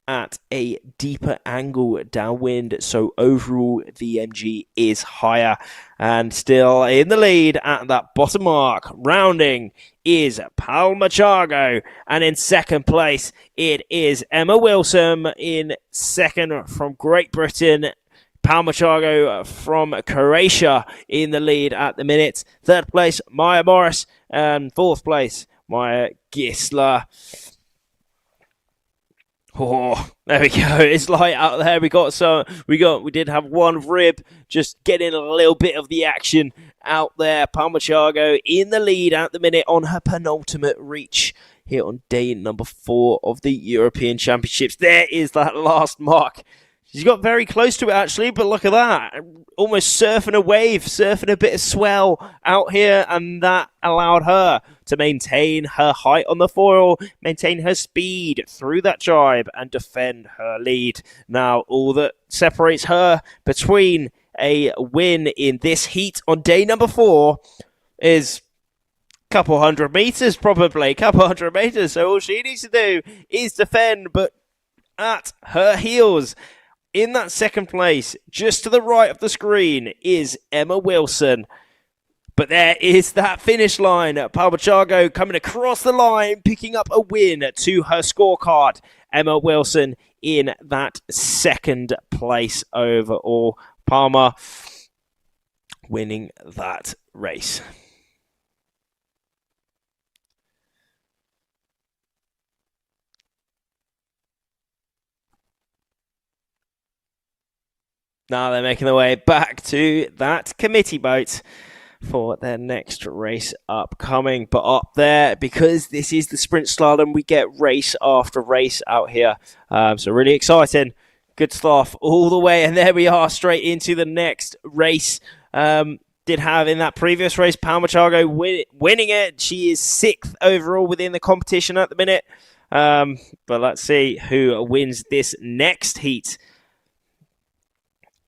at a deeper angle downwind, so overall the MG is higher. And still in the lead at that bottom mark, rounding, is Palmer Chargo, and in second place it is Emma Wilson. In second from Great Britain, Palmer Chargo from Croatia in the lead at the minute. Third place Maya Morris, and fourth place Maya Gisler. Oh, there we go. It's light out there. We did have one rib just getting a little bit of the action out there. Palmer Chargo in the lead at the minute on her penultimate reach here on day number 4 of the European Championships. There is that last mark. She's got very close to it, actually, but look at that. Almost surfing a wave, surfing a bit of swell out here, and that allowed her to maintain her height on the foil, maintain her speed through that jibe, and defend her lead. Now, all that separates her between a win in this heat on day number 4 is a couple hundred meters, probably. A couple hundred meters. So all she needs to do is defend, but at her heels. In that second place, just to the right of the screen, is Emma Wilson. But there is that finish line. Palmachago coming across the line, picking up a win to her scorecard. Emma Wilson in that second place overall. Palma winning that race. Now they're making their way back to that committee boat for their next race upcoming. But up there, because this is the sprint slalom, we get race after race out here. So really exciting. Good stuff all the way. And there we are, straight into the next race. Did have in that previous race, Palmachago winning it. She is 6th overall within the competition at the minute. But let's see who wins this next heat.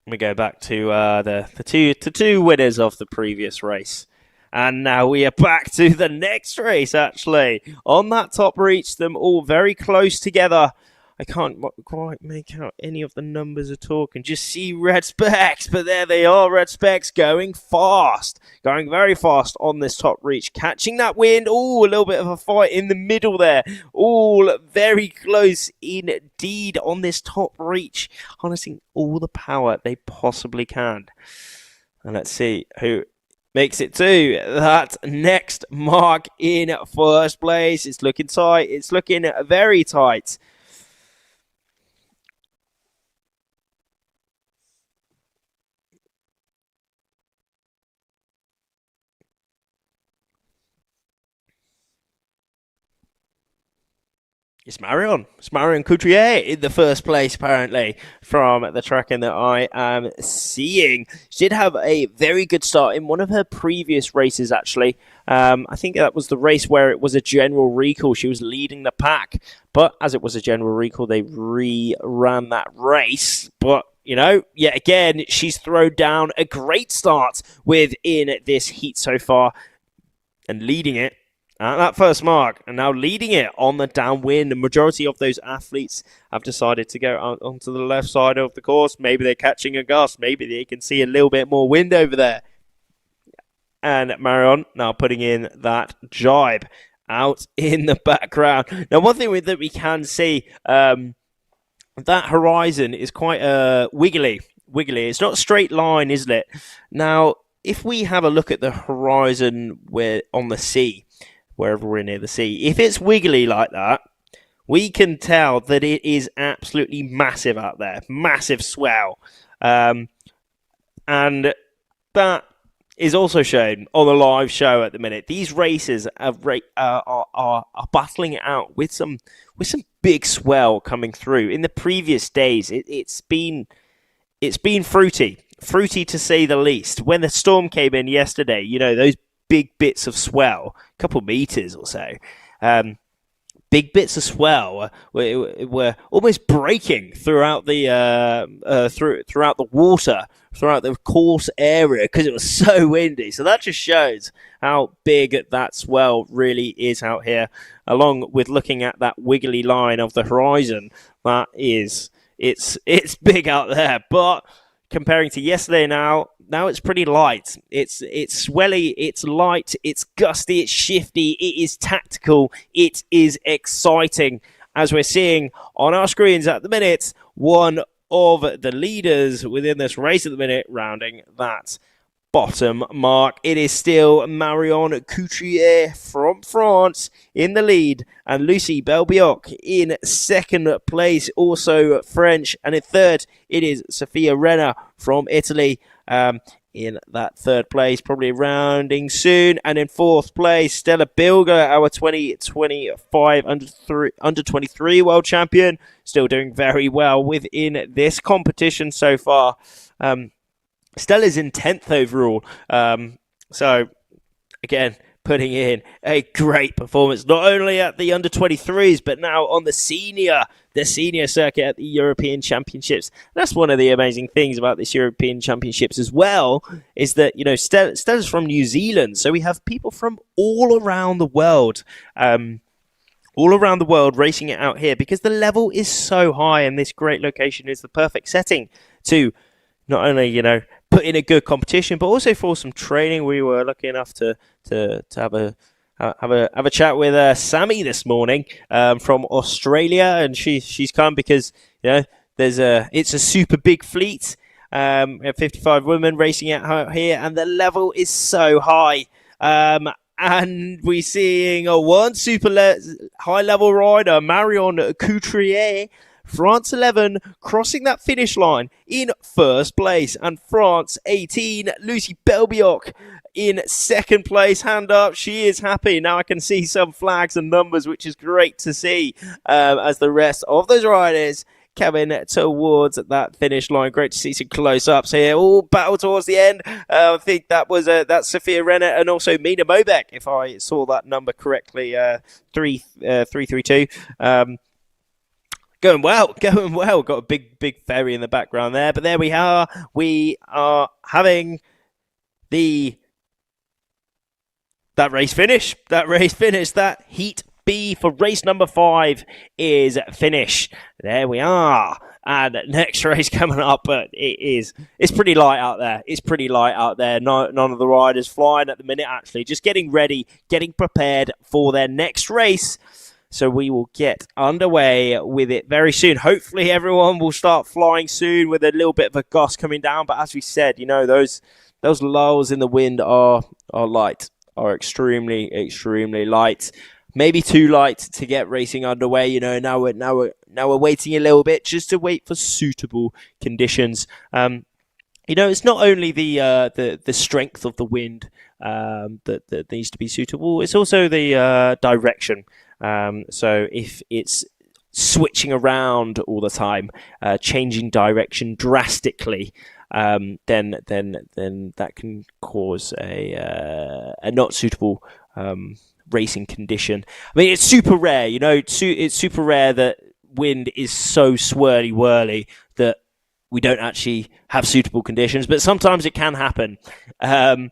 We go back to the two winners of the previous race. And now we are back to the next race, actually. On that top reach, them all very close together. I can't quite make out any of the numbers at all. Can just see red specks, but there they are, red specks going fast. Going very fast on this top reach. Catching that wind. Oh, a little bit of a fight in the middle there. All very close indeed on this top reach. Harnessing all the power they possibly can. And let's see who makes it to that next mark in first place. It's looking tight. It's looking very tight. It's Marion. It's Marion Couturier in the first place, apparently, from the tracking that I am seeing. She did have a very good start in one of her previous races, actually. I think that was the race where it was a general recall. She was leading the pack. But as it was a general recall, they re-ran that race. But, you know, yet again, she's thrown down a great start within this heat so far and leading it at that first mark, and now leading it on the downwind. The majority of those athletes have decided to go onto the left side of the course. Maybe they're catching a gust. Maybe they can see a little bit more wind over there. And Marion now putting in that jibe out in the background. Now, one thing that we can see, that horizon is quite wiggly. It's not a straight line, isn't it? Now, if we have a look at the horizon on the sea, wherever we're near the sea, if it's wiggly like that, we can tell that it is absolutely massive out there. Massive swell. And that is also shown on the live show at the minute. These races are battling it out with some big swell coming through. In the previous days, it's been fruity to say the least. When the storm came in yesterday, you know, those big bits of swell, a couple meters or so, big bits of swell were almost breaking throughout the throughout the water, throughout the course area, because it was so windy. So that just shows how big that swell really is out here. Along with looking at that wiggly line of the horizon, that is, it's big out there. But comparing to yesterday, now it's pretty light. It's swelly, it's light, it's gusty, it's shifty, it is tactical, it is exciting. As we're seeing on our screens at the minute, one of the leaders within this race at the minute rounding that bottom mark. It is still Marion Couturier from France in the lead, and Lucie Belbioc in second place, also French. And in third, it is Sofia Renner from Italy in that third place, probably rounding soon. And in fourth place, Stella Bilger, our 2025 under 23 world champion, still doing very well within this competition so far. Stella's in 10th overall. So, again, putting in a great performance, not only at the under-23s, but now on the senior circuit at the European Championships. That's one of the amazing things about this European Championships as well, is that, you know, Stella's from New Zealand, so we have people from all around the world all around the world racing it out here because the level is so high, and this great location is the perfect setting to not only, put in a good competition, but also for some training. We were lucky enough to have a chat with Sammy this morning from Australia, and she's come because it's a super big fleet. We have 55 women racing out here, and the level is so high. And we're seeing one super high-level rider, Marion Couturier, France 11, crossing that finish line in first place. And France 18, Lucy Belbioc, in second place. Hand up, she is happy. Now I can see some flags and numbers, which is great to see as the rest of those riders coming towards that finish line. Great to see some close-ups here. All battle towards the end. I think that was that's Sophia Renner and also Mina Mobek, if I saw that number correctly. 332. Going well. Got a big ferry in the background there, but there we are. We are having that race finish. That heat B for race number 5 is finished. There we are. And next race coming up, but it's pretty light out there. None of the riders flying at the minute, actually. Just getting ready, getting prepared for their next race. So we will get underway with it very soon. Hopefully everyone will start flying soon with a little bit of a gust coming down. But as we said, those lulls in the wind are light, are extremely light. Maybe too light to get racing underway. Now we're waiting a little bit just to wait for suitable conditions. It's not only the strength of the wind that needs to be suitable. It's also the direction. So if it's switching around all the time, changing direction drastically, then that can cause a not suitable racing condition. I mean, it's super rare, it's super rare that wind is so swirly that we don't actually have suitable conditions, but sometimes it can happen. And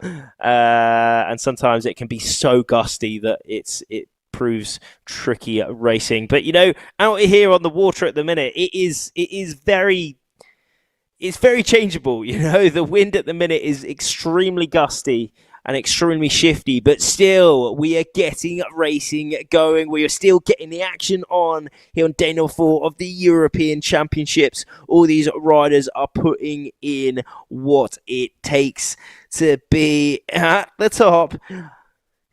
sometimes it can be so gusty that it proves tricky at racing. But out here on the water at the minute, it's very changeable. The wind at the minute is extremely gusty and extremely shifty, but still we are getting racing going. We are still getting the action on here on day number 4 of the European Championships. All these riders are putting in what it takes to be at the top.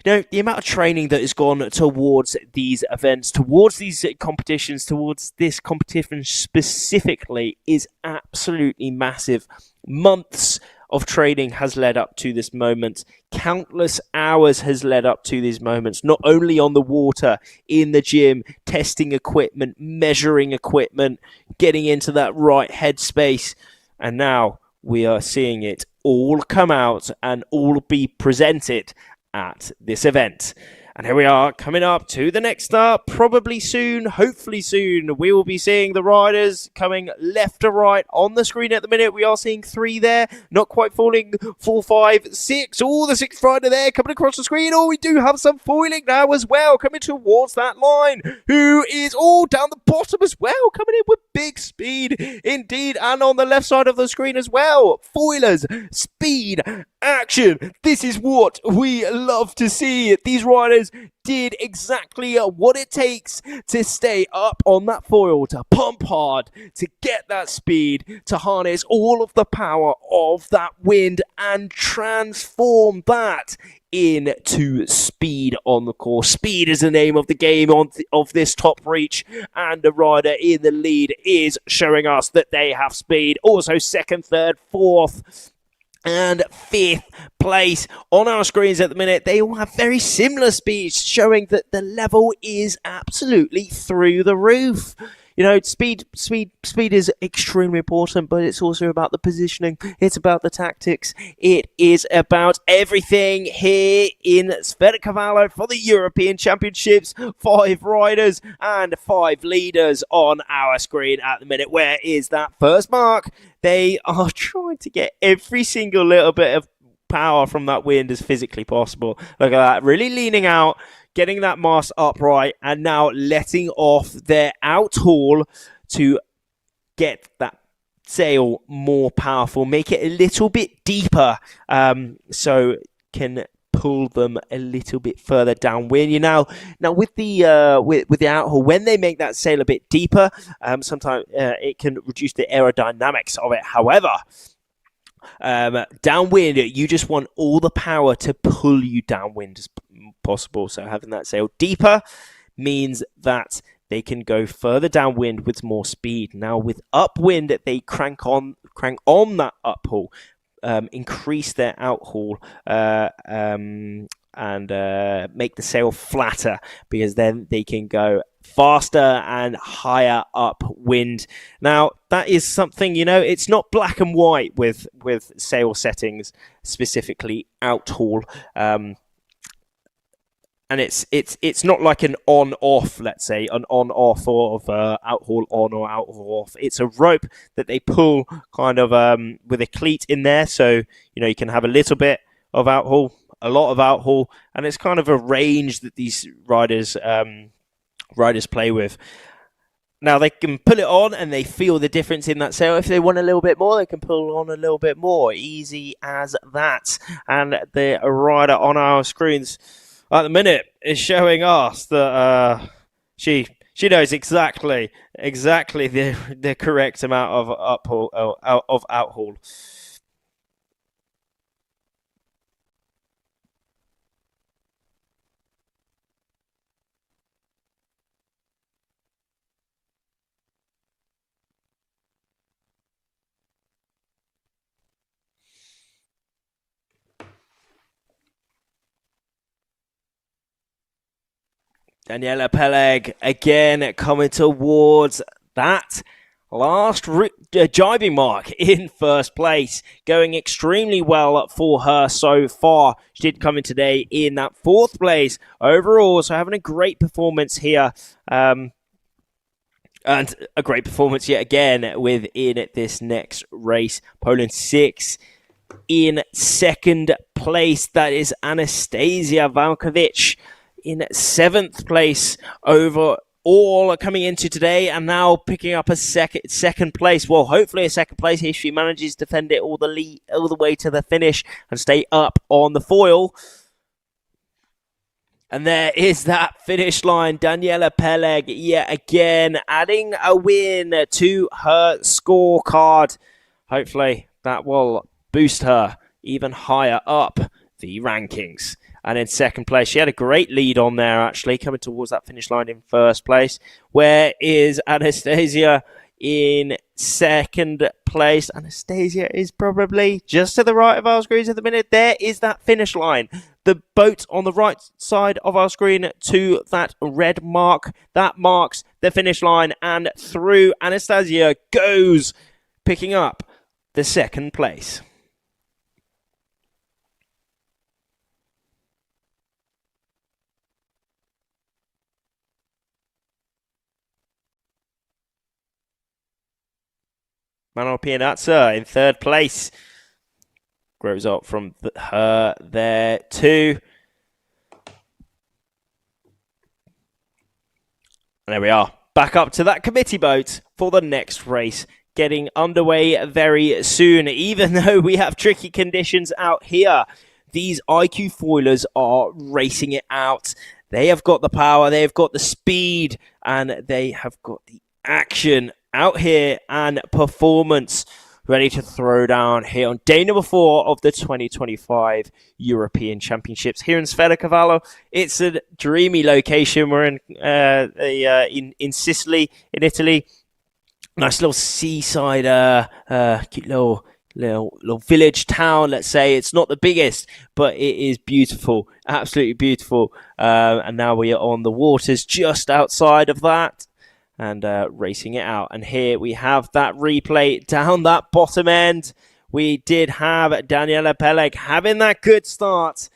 The amount of training that has gone towards these events, towards these competitions, towards this competition specifically is absolutely massive. Months of training has led up to this moment. Countless hours has led up to these moments, not only on the water, in the gym, testing equipment, measuring equipment, getting into that right headspace. And now we are seeing it all come out and all be presented at this event. And here we are coming up to the next start. Probably soon, hopefully soon, we will be seeing the riders coming left to right on the screen at the minute. We are seeing 3 there, not quite falling. 4, 5, 6. Oh, the 6th rider there coming across the screen. Oh, we do have some foiling now as well, coming towards that line. Who is all down the bottom as well, coming in with big speed indeed. And on the left side of the screen as well, foilers, speed, action. This is what we love to see. These riders did exactly what it takes to stay up on that foil, to pump hard, to get that speed, to harness all of the power of that wind and transform that into speed on the course. Speed is the name of the game of this top reach, and the rider in the lead is showing us that they have speed. Also 2nd, 3rd, 4th and 5th place on our screens at the minute. They all have very similar speeds, showing that the level is absolutely through the roof. Speed is extremely important, but it's also about the positioning. It's about the tactics. It is about everything here in Sferracavallo for the European Championships. 5 riders and 5 leaders on our screen at the minute. Where is that first mark? They are trying to get every single little bit of power from that wind as physically possible. Look at that, really leaning out, getting that mast upright, and now letting off their out haul to get that sail more powerful, make it a little bit deeper, so can pull them a little bit further downwind. Now with the outhaul, when they make that sail a bit deeper, sometimes it can reduce the aerodynamics of it. However, downwind, you just want all the power to pull you downwind as possible. So having that sail deeper means that they can go further downwind with more speed. Now with upwind, they crank on that uphaul, increase their outhaul, and make the sail flatter, because then they can go faster and higher upwind. Now that is something, it's not black and white with sail settings, specifically outhaul. And it's not like an on-off, let's say, an on-off of outhaul on or outhaul off. It's a rope that they pull kind of with a cleat in there. So, you can have a little bit of outhaul, a lot of outhaul, and it's kind of a range that these riders play with. Now, they can pull it on and they feel the difference in that sail. If they want a little bit more, they can pull on a little bit more. Easy as that. And the rider on our screens at the minute is showing us that she knows exactly the correct amount of outhaul. Daniela Peleg again coming towards that last jibing mark in first place. Going extremely well for her so far. She did come in today in that fourth place overall, so having a great performance here. And a great performance yet again within this next race. Poland 6 in second place. That is Anastasia Valkovic in seventh place overall coming into today, and now picking up a second place. Well, hopefully a second place if she manages to defend it all the way to the finish and stay up on the foil. And there is that finish line. Daniela Peleg yet again adding a win to her scorecard. Hopefully that will boost her even higher up the rankings. And in second place, she had a great lead on there, actually, coming towards that finish line in first place. Where is Anastasia in second place? Anastasia is probably just to the right of our screens at the minute. There is that finish line. The boat on the right side of our screen to that red mark. That marks the finish line. And through Anastasia goes, picking up the second place. Manuel Pianazza in third place. Grows up from her there too. And there we are. Back up to that committee boat for the next race. Getting underway very soon. Even though we have tricky conditions out here, these iQFoilers are racing it out. They have got the power, they have got the speed, and they have got the action out here and performance ready to throw down here on day number 4 of the 2025 European Championships here in Sferracavallo. It's a dreamy location. We're in Sicily, in Italy. Nice little seaside, cute little village town, let's say. It's not the biggest, but it is beautiful, absolutely beautiful. And now we are on the waters just outside of that. And racing it out. And here we have that replay down that bottom end. We did have Daniela Peleg having that good start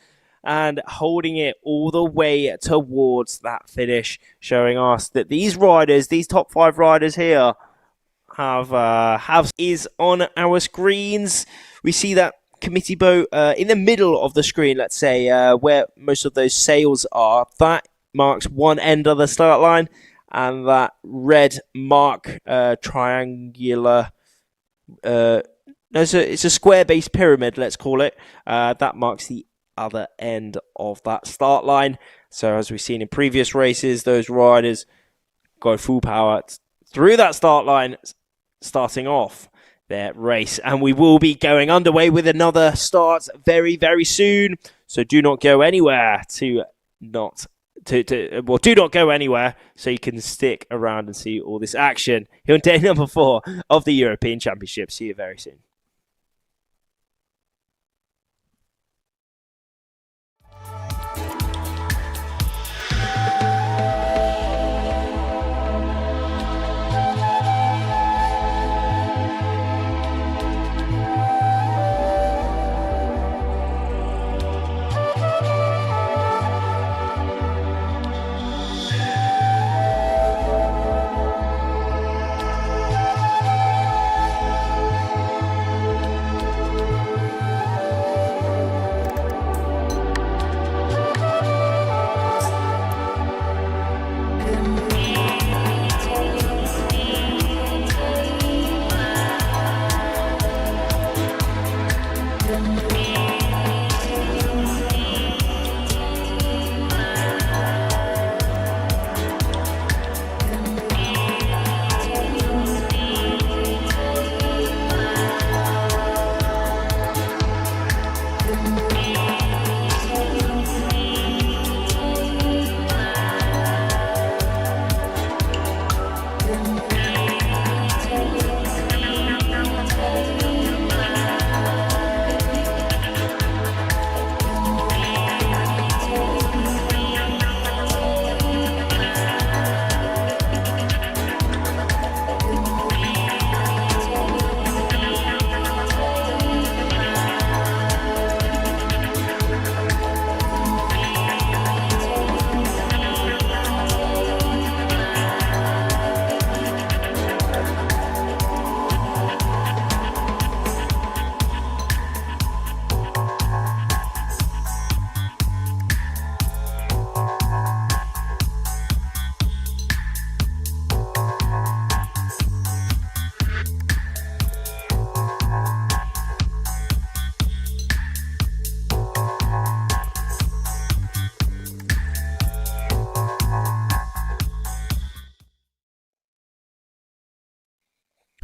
and holding it all the way towards that finish, showing us that these riders, these top 5 riders here, have is on our screens. We see that committee boat in the middle of the screen, let's say, where most of those sails are, that marks one end of the start line, and that red mark triangular, it's a square-based pyramid, let's call it, that marks the other end of that start line. So as we've seen in previous races, those riders go full power through that start line, starting off their race. And we will be going underway with another start very, very soon. So do not go anywhere do not go anywhere so you can stick around and see all this action here on day number 4 of the European Championship. See you very soon.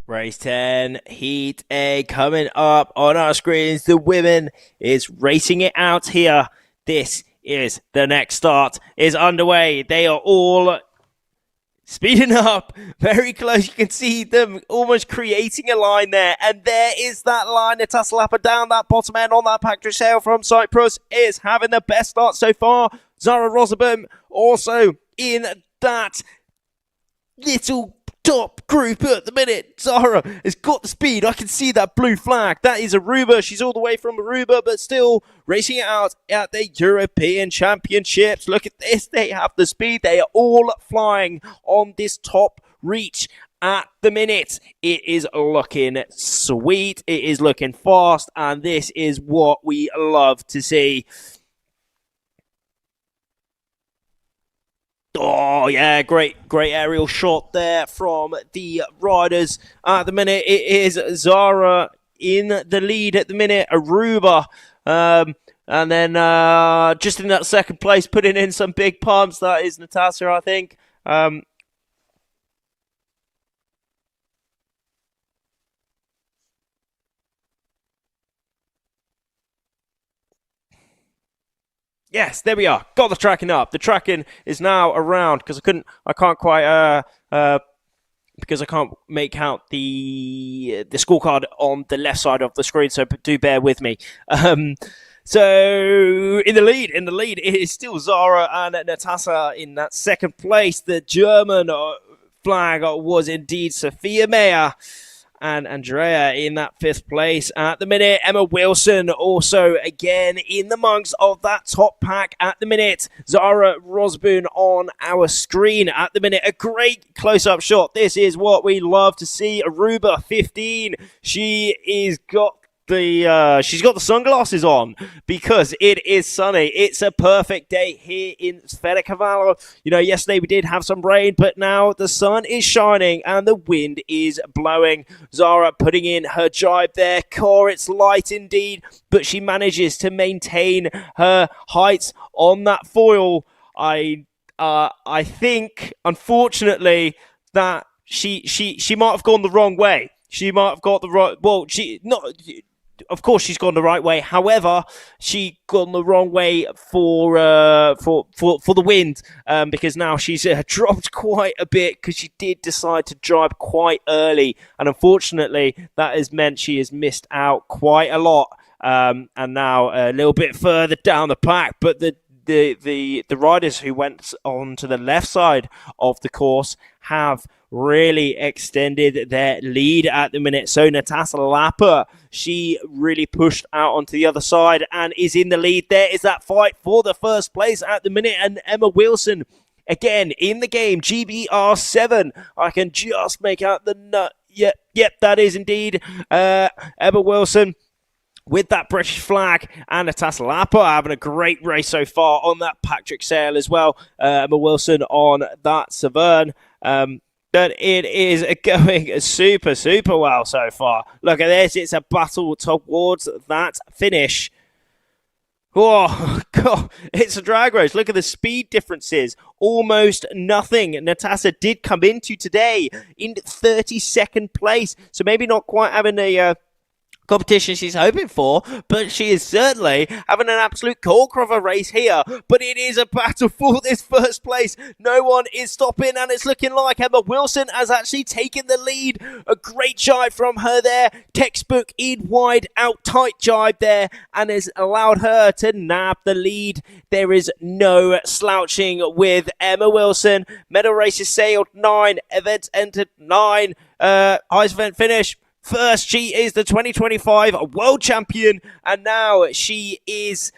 Race 10, Heat A, coming up on our screens. The women is racing it out here. This is the next start is underway. They are all speeding up very close. You can see them almost creating a line there. And there is that line. Natasha Lapper down that bottom end on that Patrick Sail from Cyprus is having the best start so far. Zara Rosenbaum also in that little top group at the minute. Zara has got the speed. I can see that blue flag. That is Aruba. She's all the way from Aruba, but still racing it out at the European Championships. Look at this. They have the speed. They are all flying on this top reach at the minute. It is looking sweet. It is looking fast, and this is what we love to see. Oh, yeah, great aerial shot there from the riders. At the minute, it is Zara in the lead at the minute, Aruba. And then just in that second place, putting in some big pumps, that is Natasha, I think. Yes, there we are. Got the tracking up. The tracking is now around because I can't quite because I can't make out the scorecard on the left side of the screen, so do bear with me. So in the lead, it is still Zara and Natasha in that second place. The German flag was indeed Sophia Meyer. And Andrea in that fifth place at the minute. Emma Wilson also again in the monks of that top pack at the minute. Zara Rosboon on our screen at the minute. A great close-up shot. This is what we love to see. Aruba 15. She is got she's got the sunglasses on because it is sunny. It's a perfect day here in Sferracavallo. You know, yesterday we did have some rain, but now the sun is shining and the wind is blowing. Zara putting in her jibe there. It's light indeed, but she manages to maintain her heights on that foil. I think, unfortunately, that she might have gone the wrong way. She might have got the right. Well, of course, she's gone the right way. However, she gone the wrong way for the wind, because now she's dropped quite a bit because she did decide to drive quite early, and unfortunately, that has meant she has missed out quite a lot. And now a little bit further down the pack, but the riders who went on to the left side of the course have really extended their lead at the minute. So Natasha Lapa, she really pushed out onto the other side and is in the lead. There is that fight for the first place at the minute, and Emma Wilson again in the game. GBR7, I can just make out the nut. Yep, that is indeed Emma Wilson with that British flag, and Natasha Lapa having a great race so far on that Patrick Sale as well. Emma Wilson on that Severn. But it is going super, super well so far. Look at this. It's a battle towards that finish. Oh, God. It's a drag race. Look at the speed differences. Almost nothing. Natasha did come into today in 32nd place. So maybe not quite having a competition she's hoping for, but she is certainly having an absolute corker of a race here. But it is a battle for this first place. No one is stopping, and it's looking like Emma Wilson has actually taken the lead. A great jibe from her there. Textbook in wide out tight jibe there, and has allowed her to nab the lead. There is no slouching with Emma Wilson. Medal races sailed 9, events entered 9, highest event finish first. She is the 2025 world champion, and now she is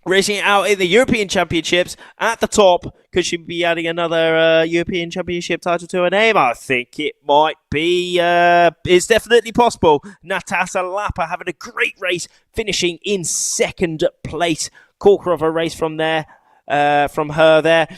racing out in the European Championships at the top. Could she be adding another European Championship title to her name? I think it might be. It's definitely possible. Natasha Lapa having a great race, finishing in 2nd place. Corker of a race from there, from her there.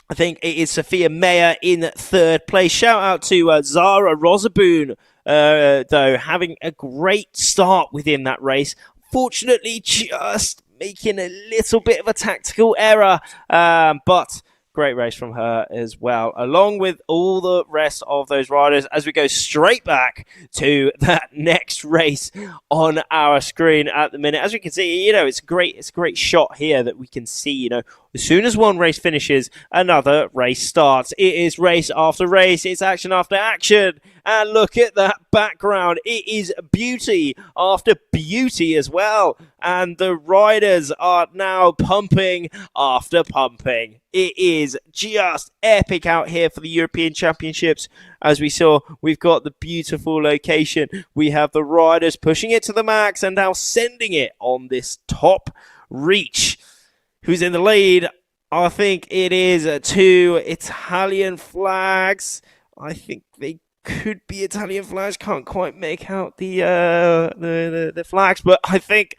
I think it is Sophia Mayer in 3rd place. Shout out to Zara Rosaboon, though, having a great start within that race. Fortunately, just making a little bit of a tactical error, but great race from her as well, along with all the rest of those riders, as we go straight back to that next race on our screen at the minute. As we can see, you know, it's a great shot here that we can see, you know, as soon as one race finishes, another race starts. It is race after race. It's action after action. And look at that background. It is beauty after beauty as well. And the riders are now pumping after pumping. It is just epic out here for the European Championships. As we saw, we've got the beautiful location. We have the riders pushing it to the max and now sending it on this top reach. Who's in the lead? I think it is 2 Italian flags. I think they could be Italian flags. Can't quite make out the flags, but I think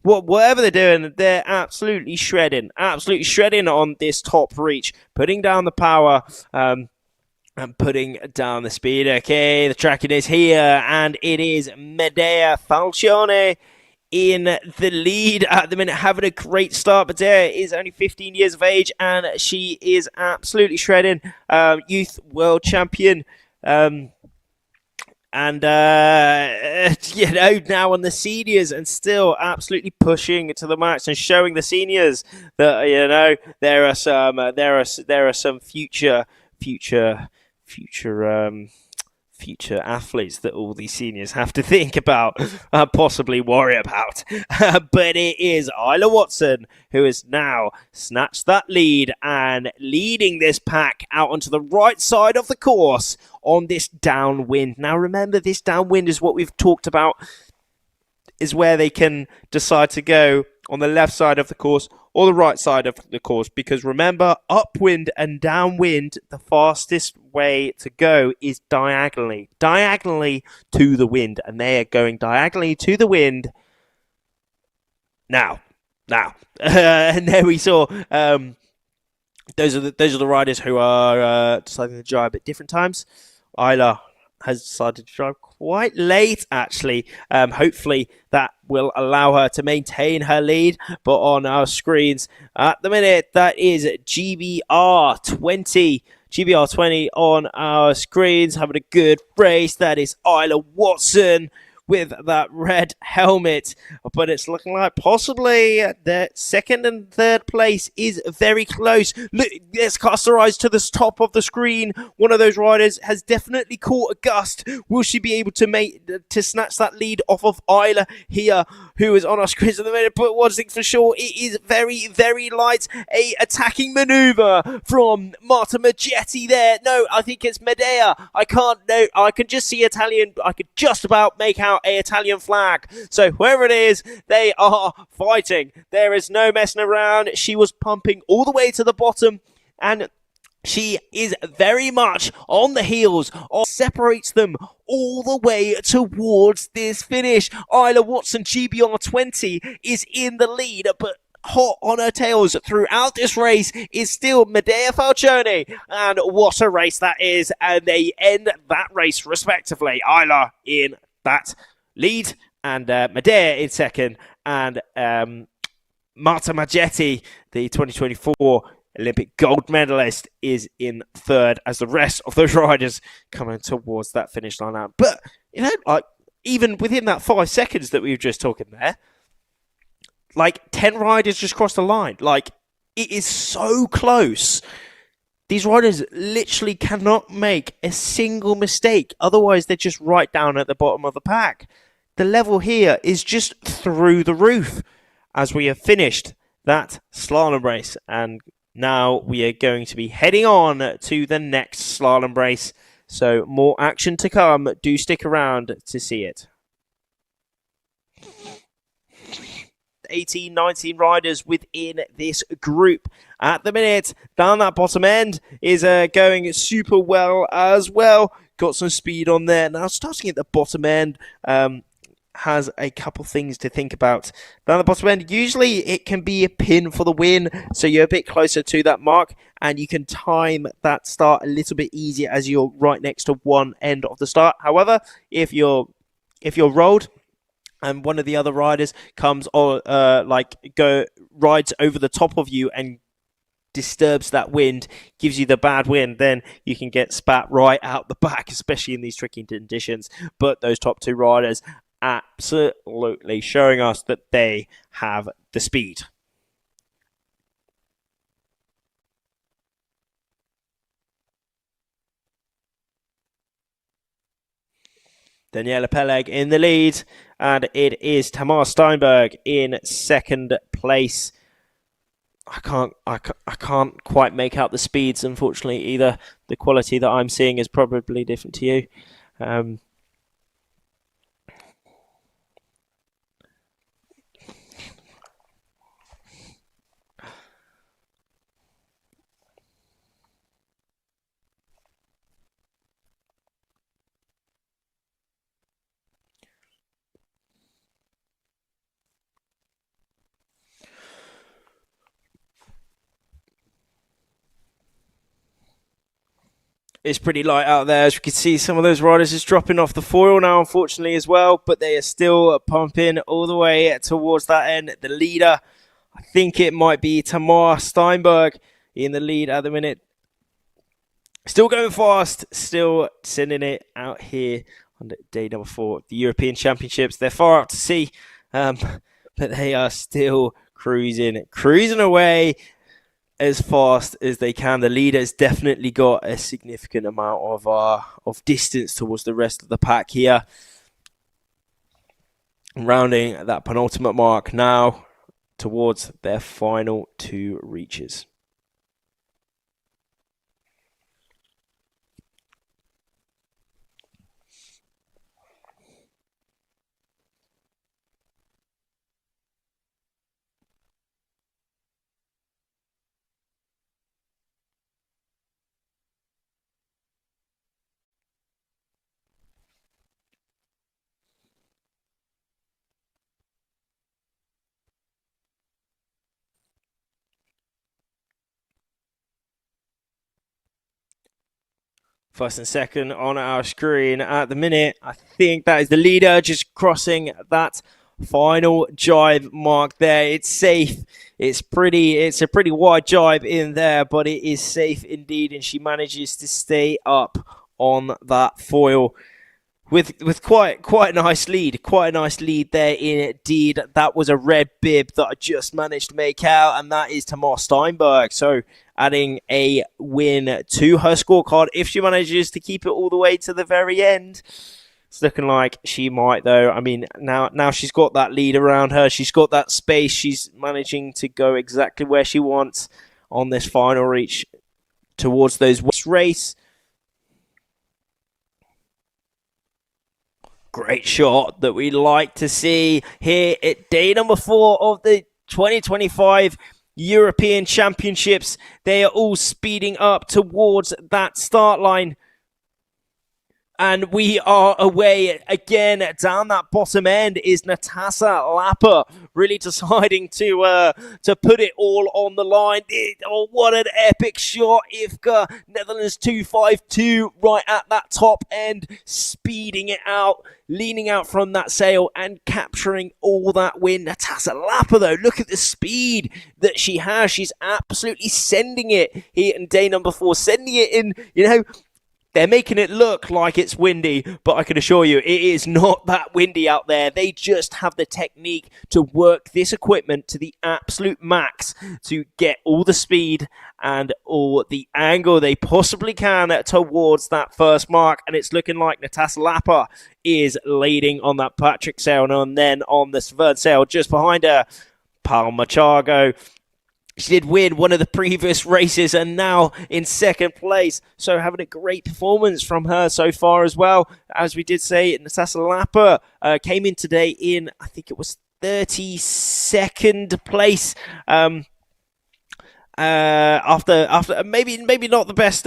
whatever they're doing, they're absolutely shredding on this top reach, putting down the power and putting down the speed. Okay, the tracking is here, and it is Medea Falcione in the lead at the minute, having a great start. Medea is only 15 years of age, and she is absolutely shredding. Youth world champion. You know, now on the seniors, and still absolutely pushing to the max and showing the seniors that, you know, there are some future athletes that all these seniors have to think about, possibly worry about. But it is Isla Watson who has now snatched that lead and leading this pack out onto the right side of the course on this downwind. Now remember, this downwind is what we've talked about, is where they can decide to go on the left side of the course or the right side of the course, because remember, upwind and downwind, the fastest way to go is diagonally to the wind, and they are going diagonally to the wind now. And there we saw those are the riders who are deciding to drive at different times. Isla has decided to drive quite late, actually. Hopefully that will allow her to maintain her lead. But on our screens at the minute, that is GBR20. GBR20 on our screens, having a good race. That is Isla Watson with that red helmet, but it's looking like possibly the second and third place is very close. Look, let's cast our eyes to the top of the screen. One of those riders has definitely caught a gust. Will she be able to snatch that lead off of Isla here, who is on our screens at the minute? But one thing for sure, it is very, very light. A attacking maneuver from Marta Maggetti there. No, I think it's Medea. I can just see Italian. I could just about make out a Italian flag. So whoever it is, they are fighting. There is no messing around. She was pumping all the way to the bottom, and she is very much on the heels of separates them all the way towards this finish. Isla Watson, GBR20, is in the lead, but hot on her tails throughout this race is still Medea Falcioni, and what a race that is, and they end that race respectively. Isla in that lead, and Medea in second, and Marta Maggetti, the 2024 Olympic gold medalist, is in third, as the rest of those riders coming towards that finish line now. But, you know, like, even within that 5 seconds that we were just talking there, like 10 riders just crossed the line. Like, it is so close. These riders literally cannot make a single mistake. Otherwise, they're just right down at the bottom of the pack. The level here is just through the roof as we have finished that slalom race. And now we are going to be heading on to the next slalom race. So more action to come. Do stick around to see it. 18, 19 riders within this group at the minute. Down that bottom end is going super well as well. Got some speed on there. Now starting at the bottom end has a couple things to think about. Down the bottom end, usually it can be a pin for the win, so you're a bit closer to that mark, and you can time that start a little bit easier as you're right next to one end of the start. However, if you're rolled and one of the other riders comes on, rides over the top of you and disturbs that wind, gives you the bad wind, then you can get spat right out the back, especially in these tricky conditions. But those top two riders absolutely showing us that they have the speed. Daniela Peleg in the lead, and it is Tamar Steinberg in second place. I can't quite make out the speeds, unfortunately, either. The quality that I'm seeing is probably different to you. It's pretty light out there. As you can see, some of those riders is dropping off the foil now, unfortunately, as well. But they are still pumping all the way towards that end. The leader, I think it might be Tamar Steinberg in the lead at the minute. Still going fast. Still sending it out here on day number 4. The European Championships. They're far out to sea. But they are still cruising away as fast as they can. The leader's definitely got a significant amount of distance towards the rest of the pack here. Rounding that penultimate mark now towards their final 2 reaches. First and second on our screen at the minute. I think that is the leader just crossing that final jibe mark there. It's safe. It's a pretty wide jibe in there, but it is safe indeed, and she manages to stay up on that foil with quite a nice lead. Quite a nice lead there indeed. That was a red bib that I just managed to make out, and that is Tamar Steinberg. So adding a win to her scorecard if she manages to keep it all the way to the very end. It's looking like she might, though. I mean, now she's got that lead around her. She's got that space. She's managing to go exactly where she wants on this final reach towards those race. Great shot that we like to see here at day number 4 of the 2025 European Championships. They are all speeding up towards that start line. And we are away again. Down that bottom end is Natasha Lapper, really deciding to put it all on the line. What an epic shot. Ivka, Netherlands 252, right at that top end, speeding it out, leaning out from that sail and capturing all that win. Natasha Lapper, though, look at the speed that she has. She's absolutely sending it here in day number 4, sending it in, they're making it look like it's windy, but I can assure you it is not that windy out there. They just have the technique to work this equipment to the absolute max to get all the speed and all the angle they possibly can towards that first mark. And it's looking like Natasha Lapper is leading on that Patrick sail, and then on the third sail just behind her, Palma Chargo. She did win one of the previous races and now in second place. So having a great performance from her so far as well. As we did say, Natasha Lapper came in today in, I think it was 32nd place. After maybe not the best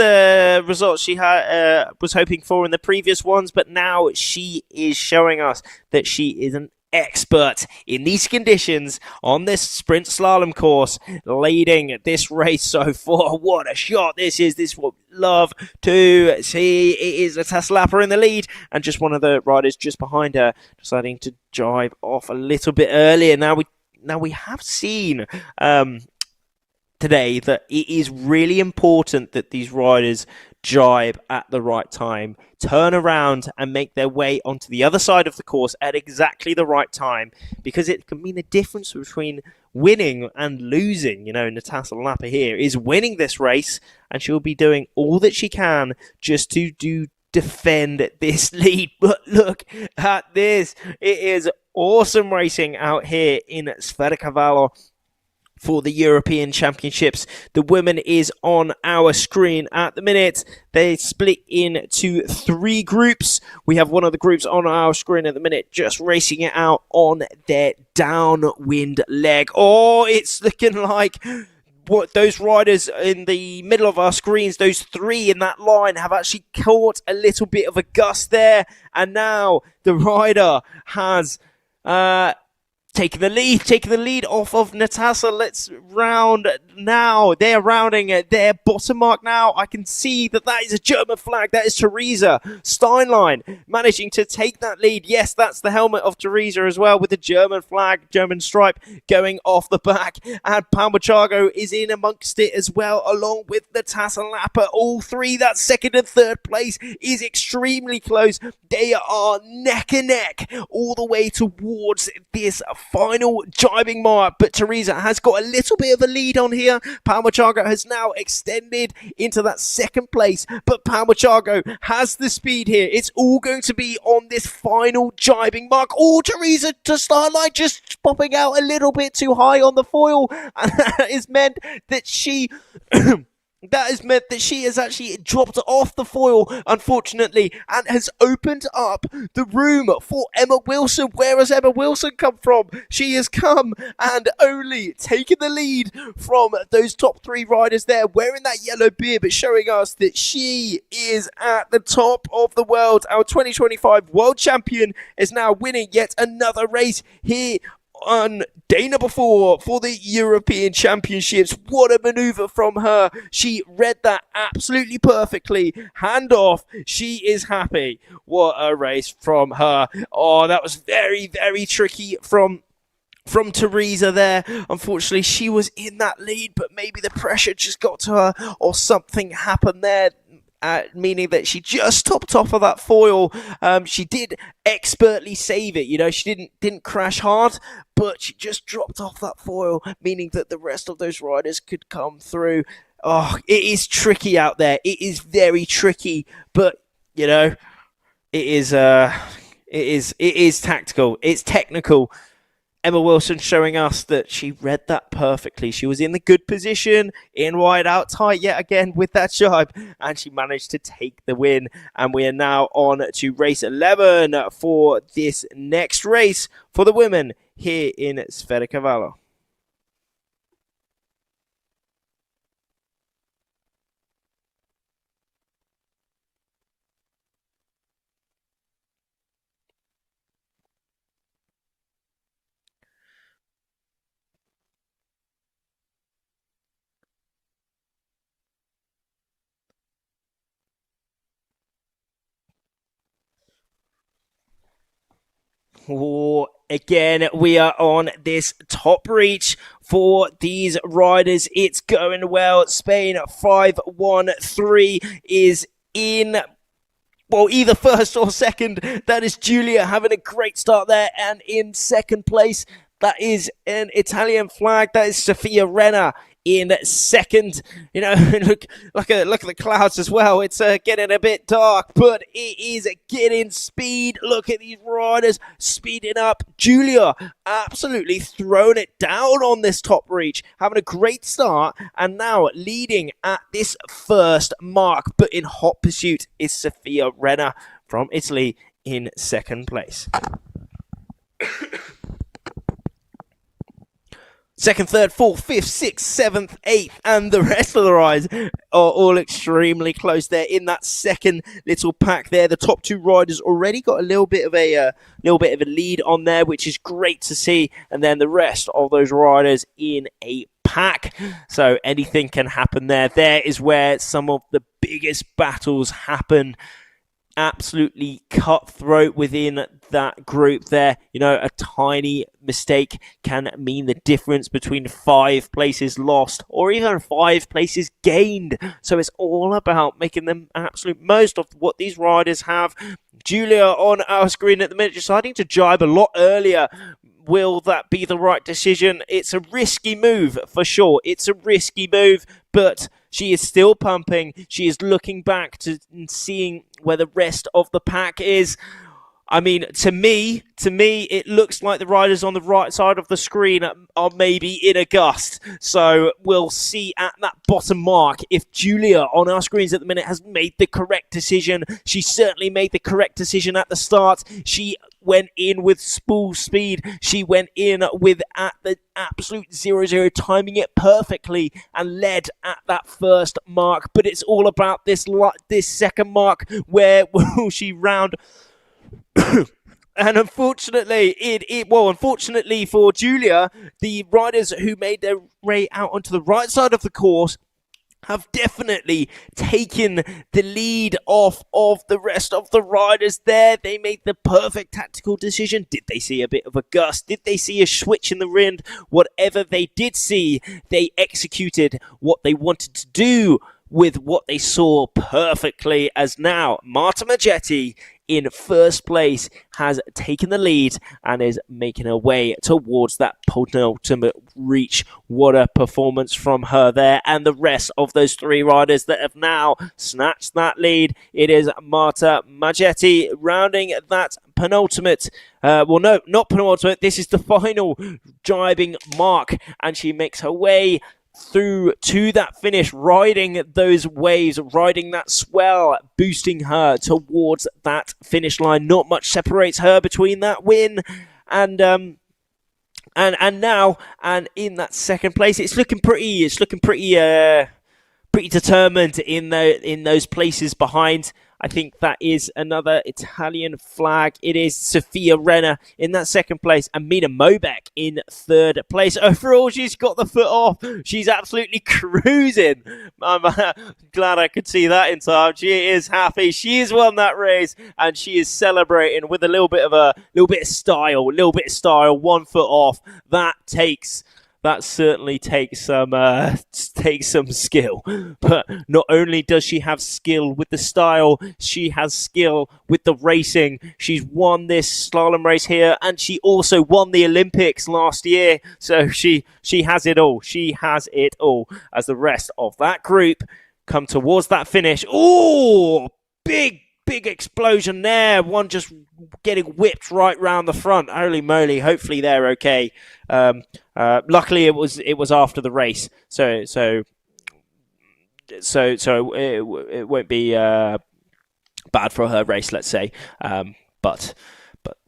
results she was hoping for in the previous ones, but now she is showing us that she is an expert in these conditions on this sprint slalom course, leading this race so far. What a shot this is. This would love to see. It is Natasha Lapper in the lead, and just one of the riders just behind her deciding to jibe off a little bit earlier. Now we have seen today that it is really important that these riders jibe at the right time, turn around and make their way onto the other side of the course at exactly the right time, because it can mean the difference between winning and losing. Natasha Lapper here is winning this race, and she'll be doing all that she can just to defend this lead. But look at this. It is awesome racing out here in Sferracavallo for the European Championships. The women is on our screen at the minute. They split into 3 groups. We have one of the groups on our screen at the minute just racing it out on their downwind leg. Oh, it's looking like what those riders in the middle of our screens, those 3 in that line, have actually caught a little bit of a gust there. And now the rider has taking the lead off of Natasha. Let's round now. They're rounding at their bottom mark now. I can see that is a German flag. That is Theresa Steinlein managing to take that lead. Yes, that's the helmet of Theresa as well, with the German flag, German stripe going off the back. And Palma Chargo is in amongst it as well, along with Natasha Lapper. All 3, that second and third place is extremely close. They are neck and neck all the way towards this final jibing mark, but Theresa has got a little bit of a lead on here. Palma Chargo has now extended into that second place, but Palma Chargo has the speed here. It's all going to be on this final jibing mark. Oh, Theresa to start line, just popping out a little bit too high on the foil, and that has meant that she has actually dropped off the foil, unfortunately, and has opened up the room for Emma Wilson. Where has Emma Wilson come from? She has come and only taken the lead from those top 3 riders there, wearing that yellow bib, showing us that she is at the top of the world. Our 2025 world champion is now winning yet another race here day number 4 for the European Championships. What a maneuver from her. She read that absolutely perfectly. Hand off. She is happy. What a race from her. Oh, that was very, very tricky from Teresa there. Unfortunately, she was in that lead, but maybe the pressure just got to her or something happened there. Meaning that she just topped off of that foil. She did expertly save it. You know, she didn't crash hard, but she just dropped off that foil, meaning that the rest of those riders could come through. Oh, it is tricky out there. It is very tricky, but you know, it is tactical. It's technical. Emma Wilson showing us that she read that perfectly. She was in the good position, in wide out tight yet again with that jibe, and she managed to take the win. And we are now on to race 11 for this next race for the women here in Sferracavallo. Again, we are on this top reach for these riders. It's going well. Spain 5-1-3 is in, well, either first or second. That is Giulia having a great start there. And in second place, that is an Italian flag. That is Sofia Renna in second. You know, look at the clouds as well. It's getting a bit dark, but it is getting speed. Look at these riders speeding up. Giulia absolutely throwing it down on this top reach, having a great start, and now leading at this first mark. But in hot pursuit is Sofia Renna from Italy in second place. Second, third, fourth, fifth, sixth, seventh, eighth, and the rest of the riders are all extremely close there in that second little pack there. The top two riders already got a little bit of a lead on there, which is great to see. And then the rest of those riders in a pack. So anything can happen there. There is where some of the biggest battles happen. Absolutely cutthroat within that group there. You know, a tiny mistake can mean the difference between 5 places lost or even 5 places gained. So it's all about making the absolute most of what these riders have. Giulia on our screen at the minute deciding to jibe a lot earlier. Will that be the right decision? It's a risky move for sure. It's a risky move, but she is still pumping. She is looking back to seeing where the rest of the pack is. I mean, to me, it looks like the riders on the right side of the screen are maybe in a gust. So we'll see at that bottom mark if Giulia on our screens at the minute has made the correct decision. She certainly made the correct decision at the start. She went in with full speed. She went in with at the absolute 0-0, timing it perfectly and led at that first mark. But it's all about this second mark. Where will she round? And unfortunately, unfortunately for Giulia, the riders who made their way out onto the right side of the course have definitely taken the lead off of the rest of the riders there. They made the perfect tactical decision. Did they see a bit of a gust? Did they see a switch in the wind? Whatever they did see, they executed what they wanted to do with what they saw perfectly, as now Marta Maggetti in first place has taken the lead and is making her way towards that penultimate reach. What a performance from her there, and the rest of those 3 riders that have now snatched that lead. It is Marta Maggetti rounding that penultimate, no, not penultimate, this is the final jibing mark, and she makes her way through to that finish, riding those waves, riding that swell, boosting her towards that finish line. Not much separates her between that win and now, and in that second place, it's looking pretty determined in those places behind. I think that is another Italian flag. It is Sophia Renner in that second place and Mina Mobek in third place. Overall, she's got the foot off. She's absolutely cruising. I'm glad I could see that in time. She is happy. She's won that race and she is celebrating with a little bit of style. 1 foot off. That certainly takes some skill. But not only does she have skill with the style, she has skill with the racing. She's won this slalom race here, and she also won the Olympics last year. So she has it all. She has it all. As the rest of that group come towards that finish. Oh, big explosion there. One just getting whipped right round the front. Holy moly! Hopefully they're okay. Luckily it was after the race, so it won't be bad for her race, let's say. But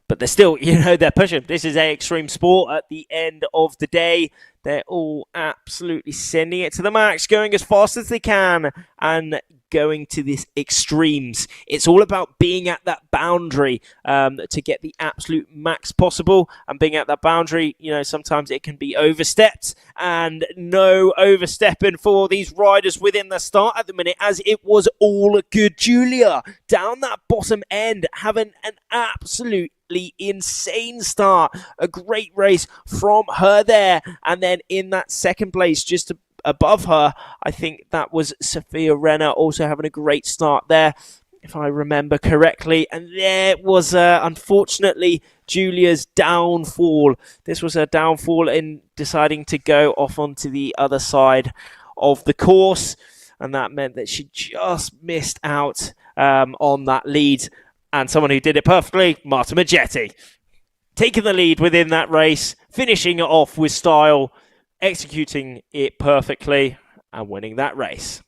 they're still, they're pushing. This is a extreme sport. At the end of the day, they're all absolutely sending it to the max, going as fast as they can, and going to these extremes. It's all about being at that boundary to get the absolute max possible, and being at that boundary, sometimes it can be overstepped, and no overstepping for these riders within the start at the minute, as it was all good. Julia down that bottom end, having an absolutely insane start. A great race from her there, and then in that second place, just above her, I think that was Sophia Renner, also having a great start there, if I remember correctly. And there was, unfortunately, Julia's downfall. This was her downfall in deciding to go off onto the other side of the course, and that meant that she just missed out on that lead. And someone who did it perfectly, Marta Maggietti, taking the lead within that race, finishing it off with style, executing it perfectly, and winning that race.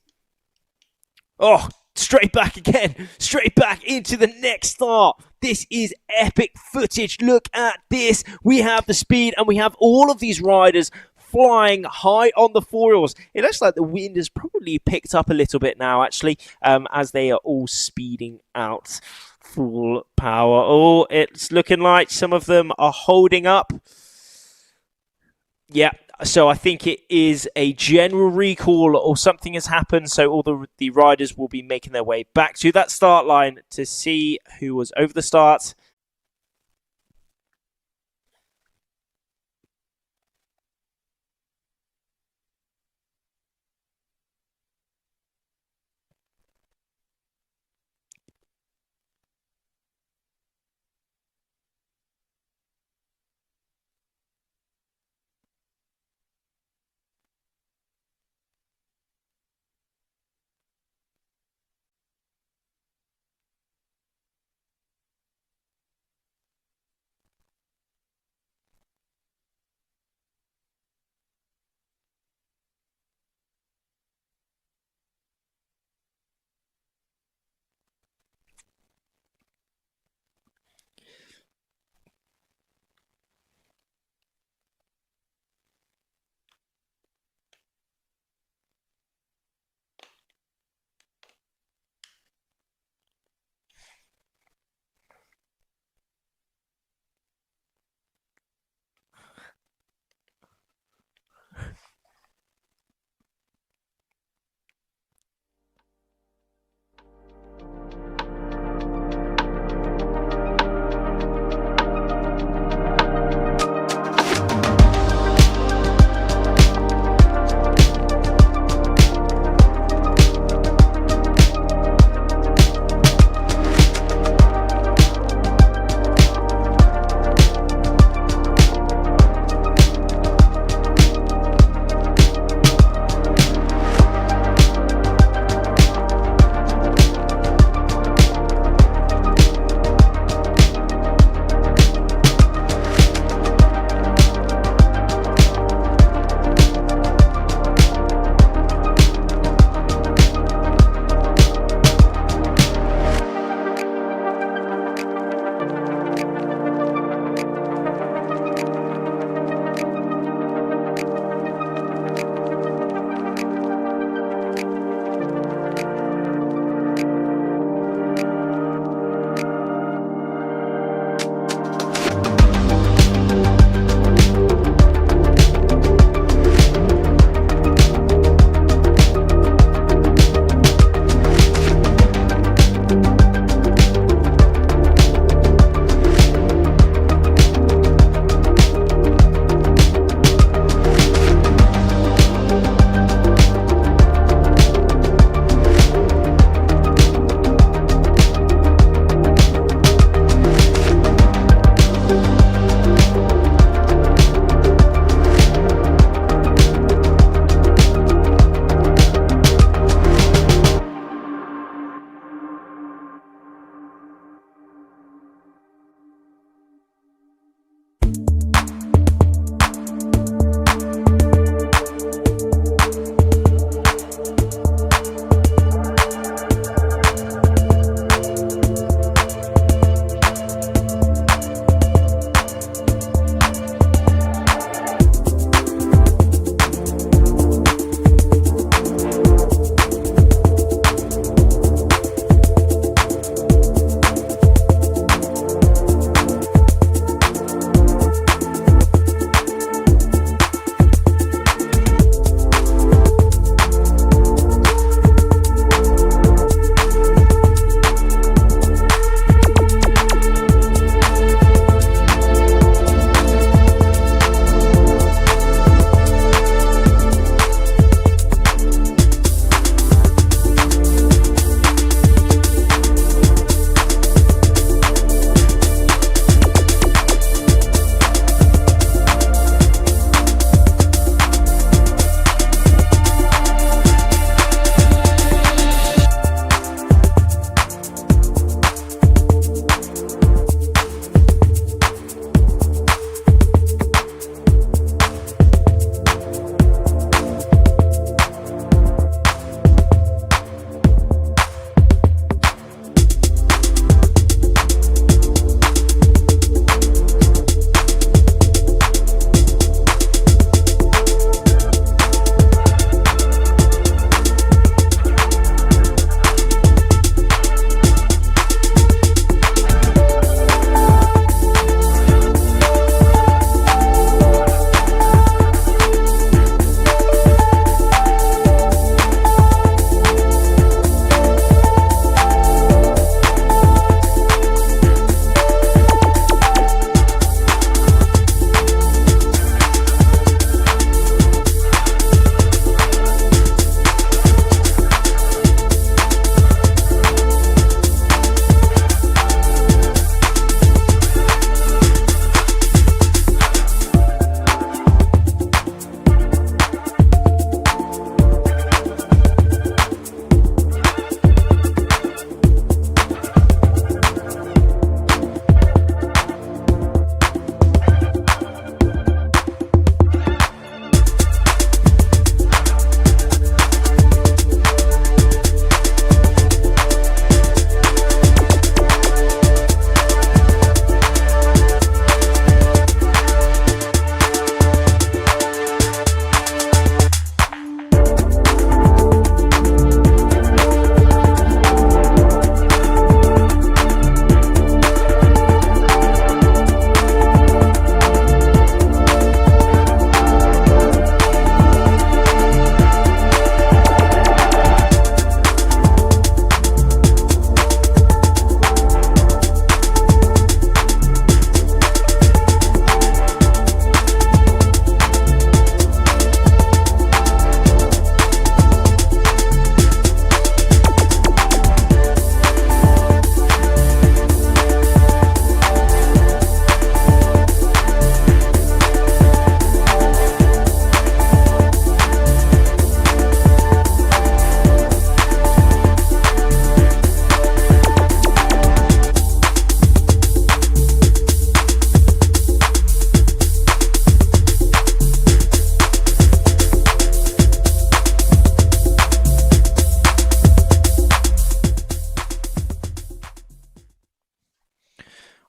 Oh, straight back again, straight back into the next start. This is epic footage. Look at this. We have the speed, and we have all of these riders flying high on the foils. It looks like the wind has probably picked up a little bit now, actually, as they are all speeding out full power. Oh, it's looking like some of them are holding up. Yeah, so I think it is a general recall or something has happened. So all the riders will be making their way back to that start line to see who was over the start.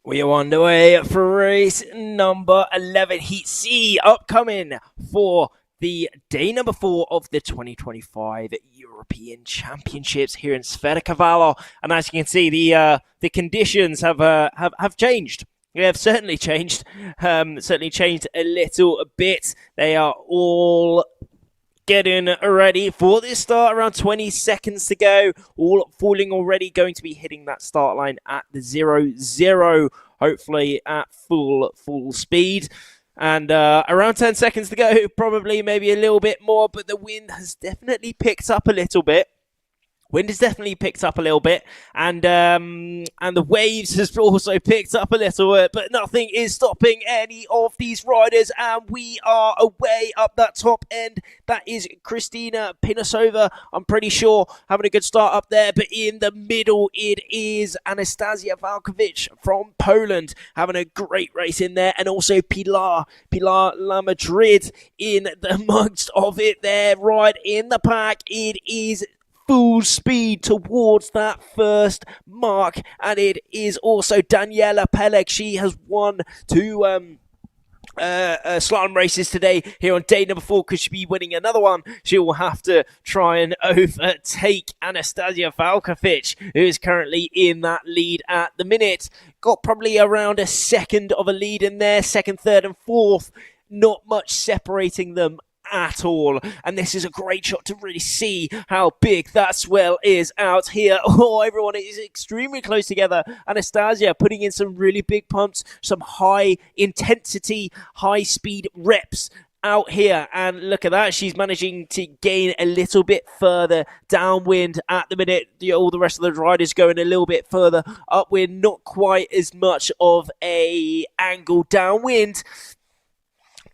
We are underway for race number 11, Heat C, upcoming for the day number 4 of the 2025 European Championships here in Sferracavallo. And as you can see, the conditions have changed. They have certainly changed. Certainly changed a little bit. They are all getting ready for this start. Around 20 seconds to go. All falling already. Going to be hitting that start line at the 0-0. Hopefully at full speed. And around 10 seconds to go. Probably maybe a little bit more. But the wind has definitely picked up a little bit. Wind has definitely picked up a little bit, and the waves has also picked up a little bit, but nothing is stopping any of these riders, and we are away up that top end. That is Kristina Pinasova, I'm pretty sure, having a good start up there, but in the middle it is Anastasia Valkovic from Poland, having a great race in there, and also Pilar La Madrid in the amongst of it there, right in the pack. It is full speed towards that first mark, and it is also Daniela Peleg. She has won 2 slalom races today here on day number 4. Could she be winning another one? She will have to try and overtake Anastasia Valkovic, who is currently in that lead at the minute. Got probably around a second of a lead in there, second, third and fourth. Not much separating them at all, and this is a great shot to really see how big that swell is out here. Oh, everyone is extremely close together. Anastasia putting in some really big pumps, some high intensity, high speed reps out here, and look at that, she's managing to gain a little bit further downwind at the minute. All the rest of the riders going a little bit further upwind, not quite as much of a angle downwind,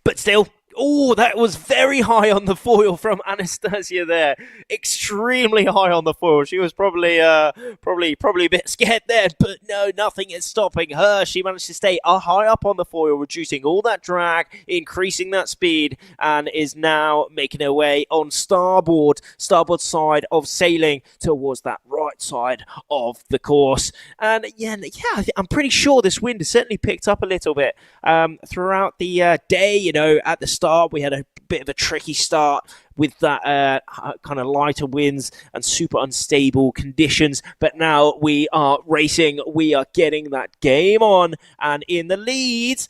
but still. Oh, that was very high on the foil from Anastasia there. Extremely high on the foil. She was probably a bit scared there, but no, nothing is stopping her. She managed to stay high up on the foil, reducing all that drag, increasing that speed, and is now making her way on starboard side of sailing towards that right side of the course. And yeah, I'm pretty sure this wind has certainly picked up a little bit throughout the day. You know, at the start, we had a bit of a tricky start with that kind of lighter winds and super unstable conditions. But now we are racing. We are getting that game on. And in the lead,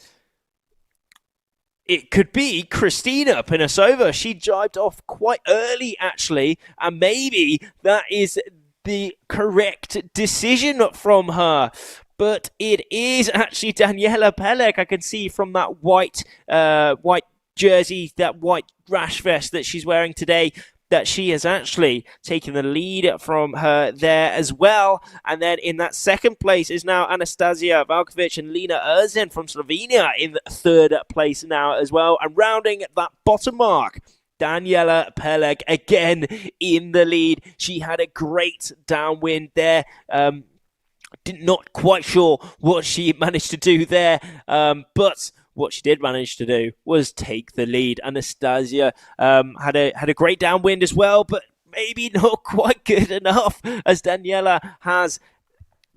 it could be Kristina Pinasova. She jibed off quite early, actually. And maybe that is the correct decision from her. But it is actually Daniela Peleg. I can see from that white jersey, that white rash vest that she's wearing today, that she has actually taken the lead from her there as well. And then in that second place is now Anastasia Valkovic and Lena Erzin from Slovenia in the third place now as well. And rounding that bottom mark, Daniela Peleg again in the lead. She had a great downwind there. Not quite sure what she managed to do there, but what she did manage to do was take the lead. Anastasia had a great downwind as well, but maybe not quite good enough, as Daniela has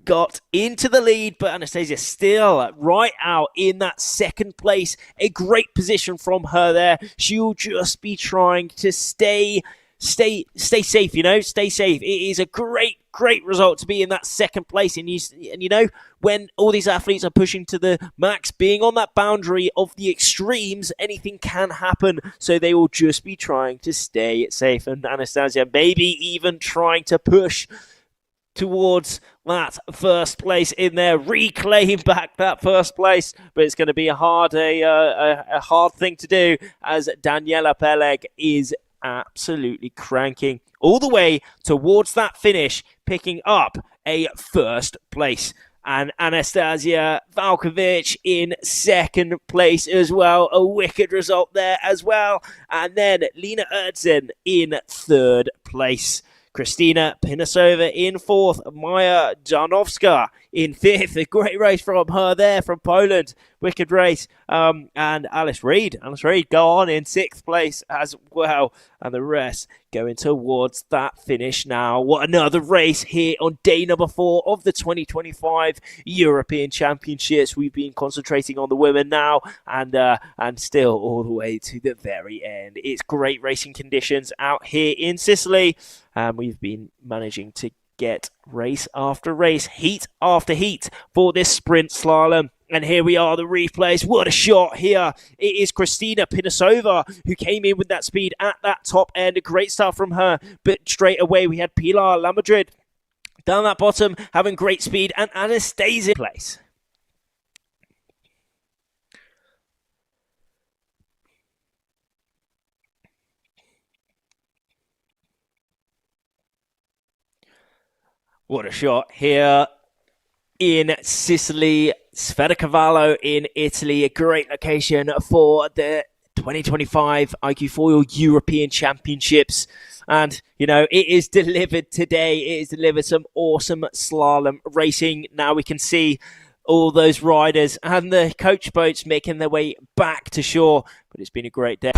got into the lead, but Anastasia still right out in that second place. A great position from her there. She'll just be trying to stay safe, you know, stay safe. It is a great result to be in that second place. And you know, when all these athletes are pushing to the max, being on that boundary of the extremes, anything can happen. So they will just be trying to stay safe. And Anastasia maybe even trying to push towards that first place in there, reclaim back that first place, but it's going to be a hard thing to do, as Daniela Peleg is absolutely cranking all the way towards that finish, picking up a first place. And Anastasia Valkovic in second place as well. A wicked result there as well. And then Lena Erzin in third place. Kristina Pinasova in fourth. Maja Jarnowska in 5th. A great race from her there from Poland. Wicked race. And Alice Reed go on in 6th place as well. And the rest going towards that finish now. What another race here on day number 4 of the 2025 European Championships. We've been concentrating on the women now and still all the way to the very end. It's great racing conditions out here in Sicily, and we've been managing to get race after race, heat after heat for this sprint slalom. And here we are, the replays. What a shot here. It is Kristina Pinosova who came in with that speed at that top end. A great start from her, but straight away we had Pilar Lamadrid down that bottom having great speed, and Anastasia in place. What a shot here in Sicily, Sferracavallo in Italy. A great location for the 2025 iQFoil European Championships. And, you know, it is delivered today. It is delivered some awesome slalom racing. Now we can see all those riders and the coach boats making their way back to shore. But it's been a great day.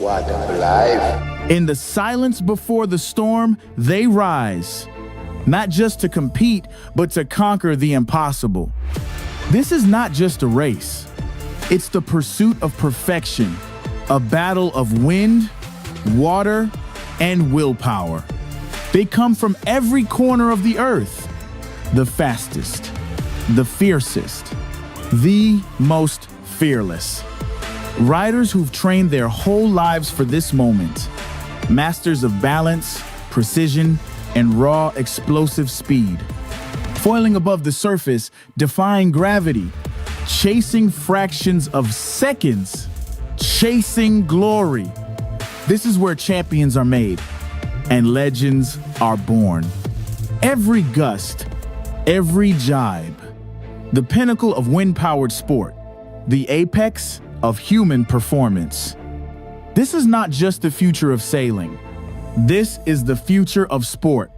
What a life. In the silence before the storm, they rise. Not just to compete, but to conquer the impossible. This is not just a race. It's the pursuit of perfection, a battle of wind, water, and willpower. They come from every corner of the earth. The fastest, the fiercest, the most fearless. Riders who've trained their whole lives for this moment. Masters of balance, precision, and raw explosive speed. Foiling above the surface, defying gravity, chasing fractions of seconds, chasing glory. This is where champions are made and legends are born. Every gust, every jibe, the pinnacle of wind-powered sport, the apex of human performance. This is not just the future of sailing. This is the future of sport.